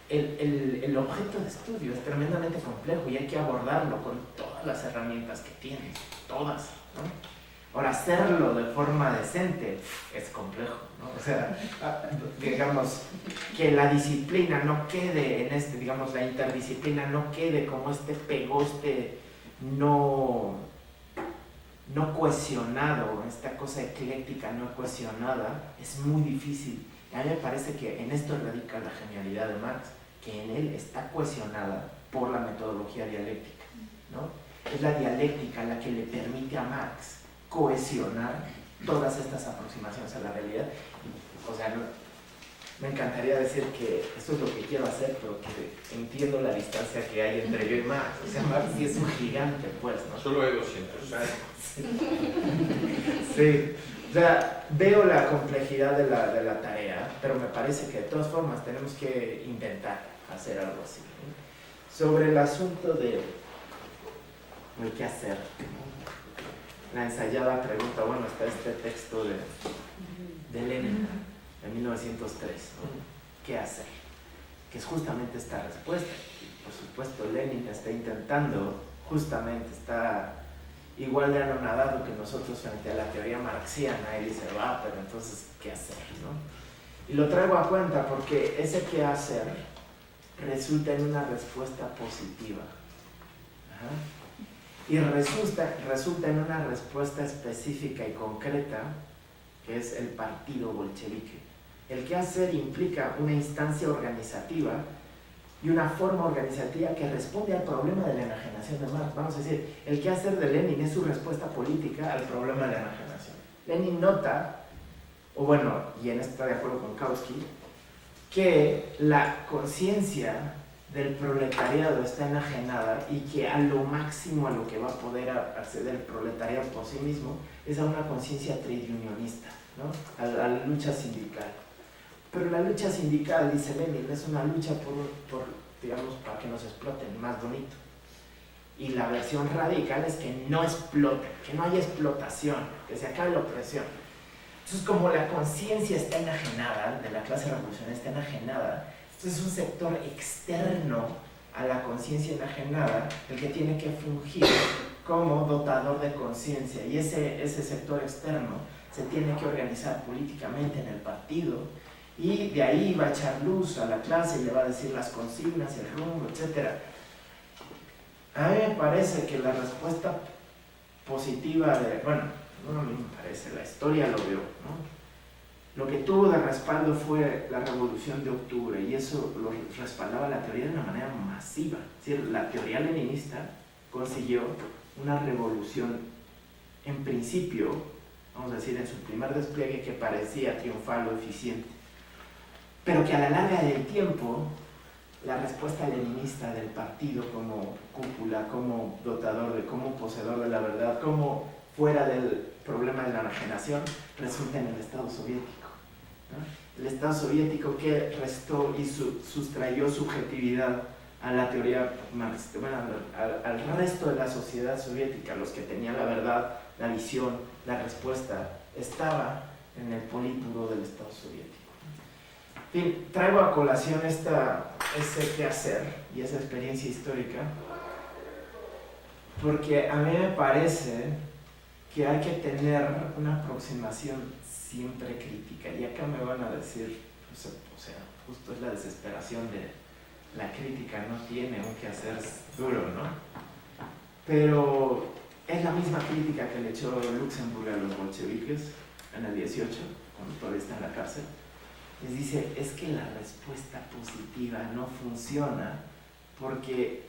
el objeto de estudio es tremendamente complejo y hay que abordarlo con todas las herramientas que tienes, todas, ¿no? Ahora, hacerlo de forma decente es complejo, ¿no? O sea, digamos, que la disciplina no quede en digamos, la interdisciplina no quede como pegoste no cohesionado, esta cosa ecléctica no cohesionada, es muy difícil. Y a mí me parece que en esto radica la genialidad de Marx, que en él está cohesionada por la metodología dialéctica, ¿no? Es la dialéctica la que le permite a Marx cohesionar todas estas aproximaciones a la realidad. O sea, me encantaría decir que esto es lo que quiero hacer, pero que entiendo la distancia que hay entre yo y Marx. O sea, Marx sí es un gigante, pues, ¿no? Solo hay 200 años. Sí. O sea, veo la complejidad de la tarea, pero me parece que de todas formas tenemos que intentar hacer algo así, ¿no? Sobre el asunto de qué hacer, la ensayada pregunta, bueno, está este texto de Lenin, de 1903, ¿no? ¿Qué hacer? Que es justamente esta respuesta. Por supuesto, Lenin está intentando, justamente está igual de anonadado que nosotros frente a la teoría marxiana y dice, va, pero entonces, ¿qué hacer? ¿No? Y lo traigo a cuenta porque ese qué hacer resulta en una respuesta positiva. Ajá. Y resulta en una respuesta específica y concreta, que es el partido bolchevique. El qué hacer implica una instancia organizativa y una forma organizativa que responde al problema de la enajenación de Marx. Vamos a decir, el qué hacer de Lenin es su respuesta política al problema de la enajenación. Lenin nota, o bueno, y en esto está de acuerdo con Kautsky, que la conciencia del proletariado está enajenada y que a lo máximo a lo que va a poder acceder el proletariado por sí mismo es a una conciencia trade unionista, ¿no? A la lucha sindical. Pero la lucha sindical, dice Lenin, es una lucha por, digamos, para que nos exploten, más bonito. Y la versión radical es que no exploten, que no haya explotación, que se acabe la opresión. Entonces, como la conciencia está enajenada, de la clase revolucionaria está enajenada, entonces es un sector externo a la conciencia enajenada el que tiene que fungir como dotador de conciencia. Y ese sector externo se tiene que organizar políticamente en el partido, y de ahí va a echar luz a la clase y le va a decir las consignas, el rumbo, etc. A mí me parece que la respuesta positiva bueno, no a mí me parece, la historia lo vio, ¿no? Lo que tuvo de respaldo fue la Revolución de Octubre, y eso lo respaldaba la teoría de una manera masiva. Es decir, la teoría leninista consiguió una revolución, en principio, vamos a decir, en su primer despliegue, que parecía triunfal o eficiente, pero que a la larga del tiempo la respuesta leninista del partido como cúpula, como dotador, como poseedor de la verdad, como fuera del problema de la enajenación, resulta en el Estado soviético, ¿no? El Estado soviético que restó y sustrayó subjetividad a la teoría marxista, bueno, al resto de la sociedad soviética. Los que tenían la verdad, la visión, la respuesta, estaba en el politburo del Estado soviético. En fin, traigo a colación ese quehacer y esa experiencia histórica porque a mí me parece que hay que tener una aproximación siempre crítica. Y acá me van a decir, o sea, justo es la desesperación de la crítica, no tiene un quehacer duro, ¿no? Pero es la misma crítica que le echó Luxemburgo a los bolcheviques en el 18, cuando todavía está en la cárcel. Les dice, es que la respuesta positiva no funciona porque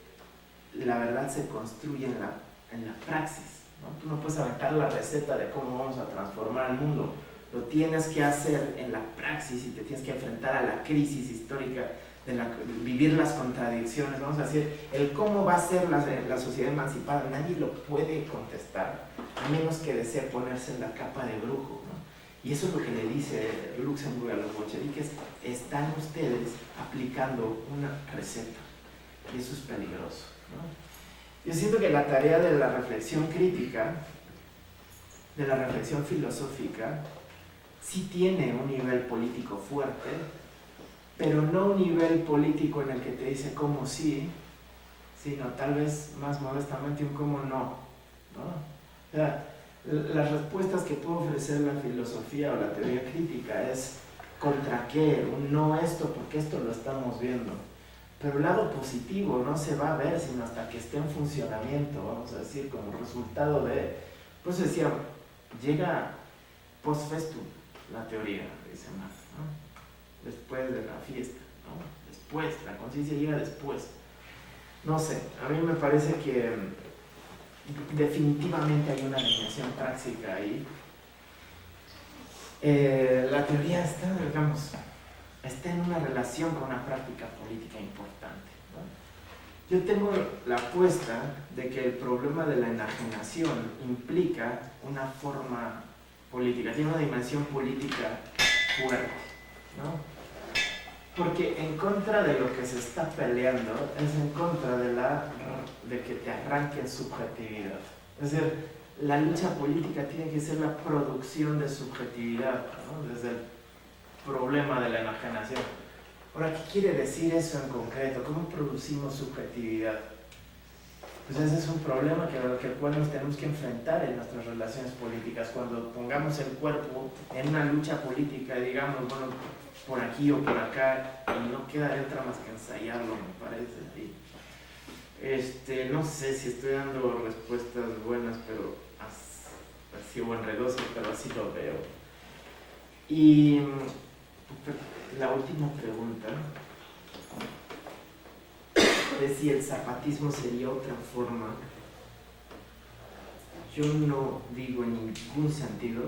la verdad se construye en la praxis, ¿no? Tú no puedes aventar la receta de cómo vamos a transformar el mundo. Lo tienes que hacer en la praxis y te tienes que enfrentar a la crisis histórica, vivir las contradicciones. Vamos a decir, el cómo va a ser la sociedad emancipada, nadie lo puede contestar, a menos que desee ponerse en la capa de brujo, ¿no? Y eso es lo que le dice Luxemburgo a los bolcheviques: están ustedes aplicando una receta, y eso es peligroso, ¿no? Yo siento que la tarea de la reflexión crítica, de la reflexión filosófica, sí tiene un nivel político fuerte, pero no un nivel político en el que te dice cómo sí, sino tal vez más modestamente un cómo no, ¿no? O sea, las respuestas que puede ofrecer la filosofía o la teoría crítica es contra qué, un no esto, porque esto lo estamos viendo. Pero el lado positivo no se va a ver sino hasta que esté en funcionamiento, vamos a decir, como resultado de... Pues decía, llega post festum la teoría, dice Marx, ¿no? Después de la fiesta, ¿no? Después, la conciencia llega después. No sé, a mí me parece que definitivamente hay una dimensión práctica ahí. La teoría está, digamos, está en una relación con una práctica política importante, ¿no? Yo tengo la apuesta de que el problema de la enajenación implica una forma política, tiene una dimensión política fuerte, ¿no? Porque en contra de lo que se está peleando es en contra de que te arranquen subjetividad. Es decir, la lucha política tiene que ser la producción de subjetividad, ¿no? Desde el problema de la enajenación. Ahora, ¿qué quiere decir eso en concreto? ¿Cómo producimos subjetividad? pues ese es un problema que el cual nos tenemos que enfrentar en nuestras relaciones políticas. Cuando pongamos el cuerpo en una lucha política y digamos, bueno, por aquí o por acá, y no queda de otra más que ensayarlo, me parece. No sé si estoy dando respuestas buenas, pero así o enredosas, pero así lo veo. Y la última pregunta es si el zapatismo sería otra forma. Yo no digo en ningún sentido,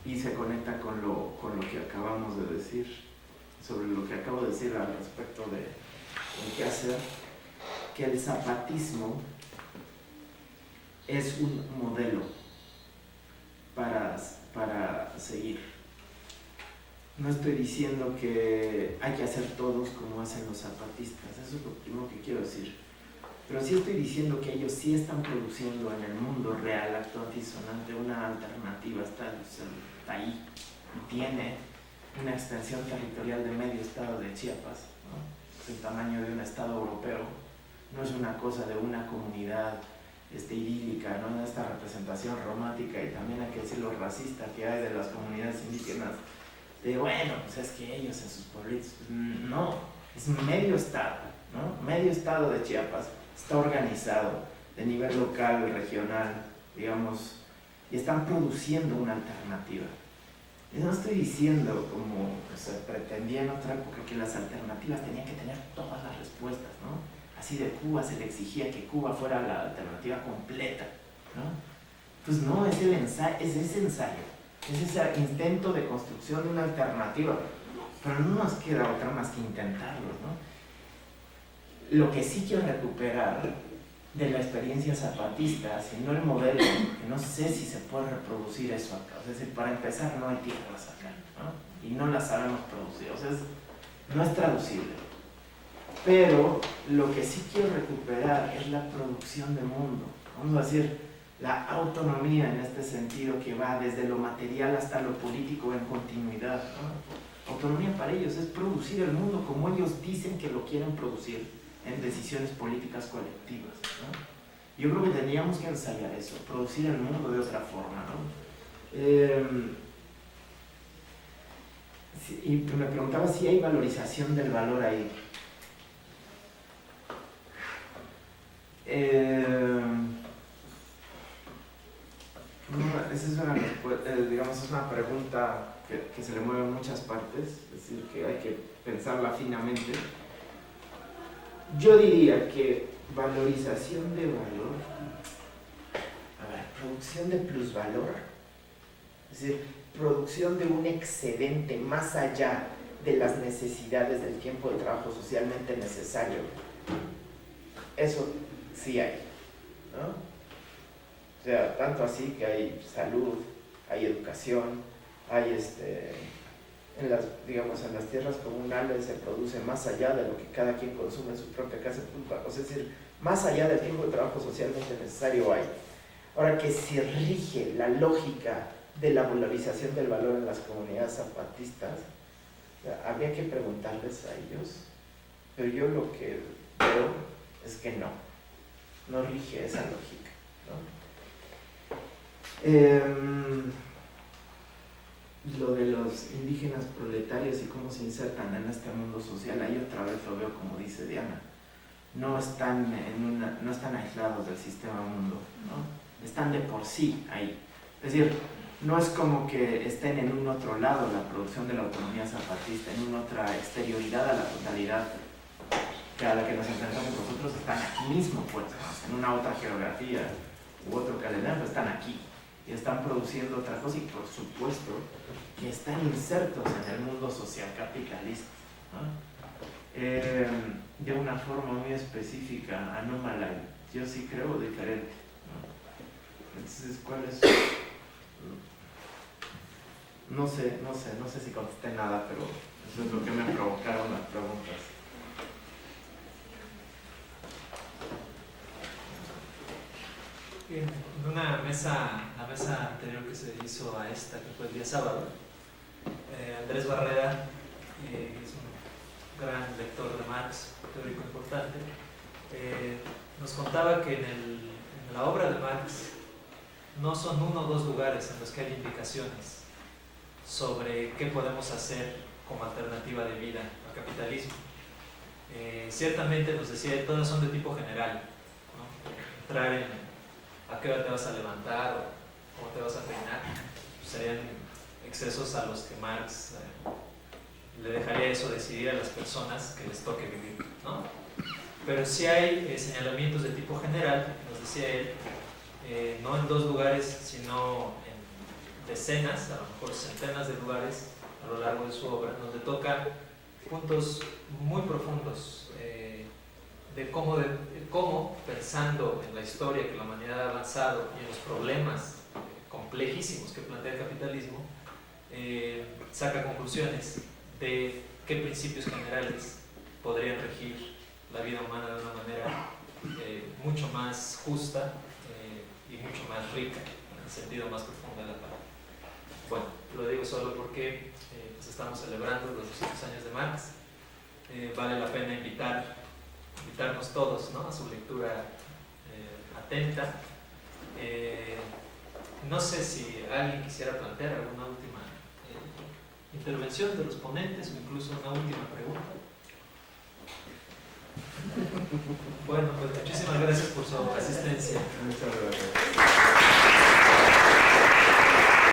y se conecta con lo que acabamos de decir, sobre lo que acabo de decir al respecto de qué hacer, que el zapatismo es un modelo para seguir. No estoy diciendo que hay que hacer todos como hacen los zapatistas, eso es lo primero que quiero decir. Pero sí estoy diciendo que ellos sí están produciendo en el mundo real, actuante y sonante, una alternativa, está ahí, y tiene una extensión territorial de medio estado de Chiapas, ¿no? Es el tamaño de un estado europeo, no es una cosa de una comunidad idílica, ¿no? Esta representación romántica y también hay que decirlo racista que hay de las comunidades indígenas, de bueno, pues es que ellos en sus pueblitos, no, es medio estado, ¿no? Medio estado de Chiapas está organizado de nivel local y regional, digamos, y están produciendo una alternativa. Yo no estoy diciendo, como se pretendía en otra época, que las alternativas tenían que tener todas las respuestas, ¿no? Así de Cuba se le exigía que Cuba fuera la alternativa completa, ¿no? Pues no, es ese ensayo, es ese intento de construcción de una alternativa, pero no nos queda otra más que intentarlo, ¿no? Lo que sí quiero recuperar de la experiencia zapatista, si no el modelo, que no sé si se puede reproducir eso acá, o sea, es decir, para empezar no hay tierras acá, ¿no? Y no las sabemos producir, o sea, no es traducible. Pero lo que sí quiero recuperar es la producción de mundo, vamos a decir, la autonomía en este sentido que va desde lo material hasta lo político en continuidad, ¿no? Autonomía para ellos es producir el mundo como ellos dicen que lo quieren producir en decisiones políticas colectivas, ¿no? Yo creo que teníamos que ensayar eso, producir el mundo de otra forma, ¿no? Y me preguntaba si hay valorización del valor ahí. Esa es una pregunta que se le mueve en muchas partes, es decir, que hay que pensarla finamente. Yo diría que valorización de valor, producción de plusvalor, es decir, producción de un excedente más allá de las necesidades del tiempo de trabajo socialmente necesario. Eso sí hay, ¿no? O sea, tanto así que hay salud, hay educación, hay en las tierras comunales se produce más allá de lo que cada quien consume en su propia casa, o sea, es decir, más allá del tiempo de trabajo socialmente necesario hay. Ahora, que si rige la lógica de la valorización del valor en las comunidades zapatistas, habría que preguntarles a ellos, pero yo lo que veo es que no rige esa lógica, ¿no? Lo de los indígenas proletarios y cómo se insertan en este mundo social, ahí otra vez lo veo como dice Diana, no están aislados del sistema mundo, ¿no? Están de por sí ahí, es decir, no es como que estén en un otro lado la producción de la autonomía zapatista, en una otra exterioridad a la totalidad que a la que nos enfrentamos nosotros, están aquí mismo, pues, en una otra geografía u otro calendario, están aquí y están produciendo otra cosa y por supuesto que están insertos en el mundo social capitalista, ¿no? De una forma muy específica, anómala, yo sí creo diferente, ¿no? Entonces, ¿cuál es? No sé si contesté nada, pero eso es lo que me provocaron las preguntas. Bien, en la mesa anterior que se hizo a esta, que fue el día sábado, Andrés Barrera, que es un gran lector de Marx, teórico importante, nos contaba que en la obra de Marx no son 1 o 2 lugares en los que hay indicaciones sobre qué podemos hacer como alternativa de vida al capitalismo. Ciertamente nos decía, todas son de tipo general, ¿no? Entrar en a qué hora te vas a levantar o cómo te vas a peinar, serían excesos a los que Marx le dejaría eso decidir a las personas que les toque vivir, ¿no? Pero sí hay señalamientos de tipo general, nos decía él, no en 2 lugares, sino en decenas, a lo mejor centenas de lugares a lo largo de su obra, donde toca puntos muy profundos de cómo, pensando en la historia que la humanidad ha avanzado y en los problemas complejísimos que plantea el capitalismo, saca conclusiones de qué principios generales podrían regir la vida humana de una manera mucho más justa y mucho más rica, en el sentido más profundo de la palabra. Bueno, lo digo solo porque pues estamos celebrando los 200 años de Marx. Vale la pena invitarnos todos, ¿no?, a su lectura atenta. No sé si alguien quisiera plantear alguna última intervención de los ponentes o incluso una última pregunta. Bueno, pues muchísimas gracias por su asistencia. Muchas gracias.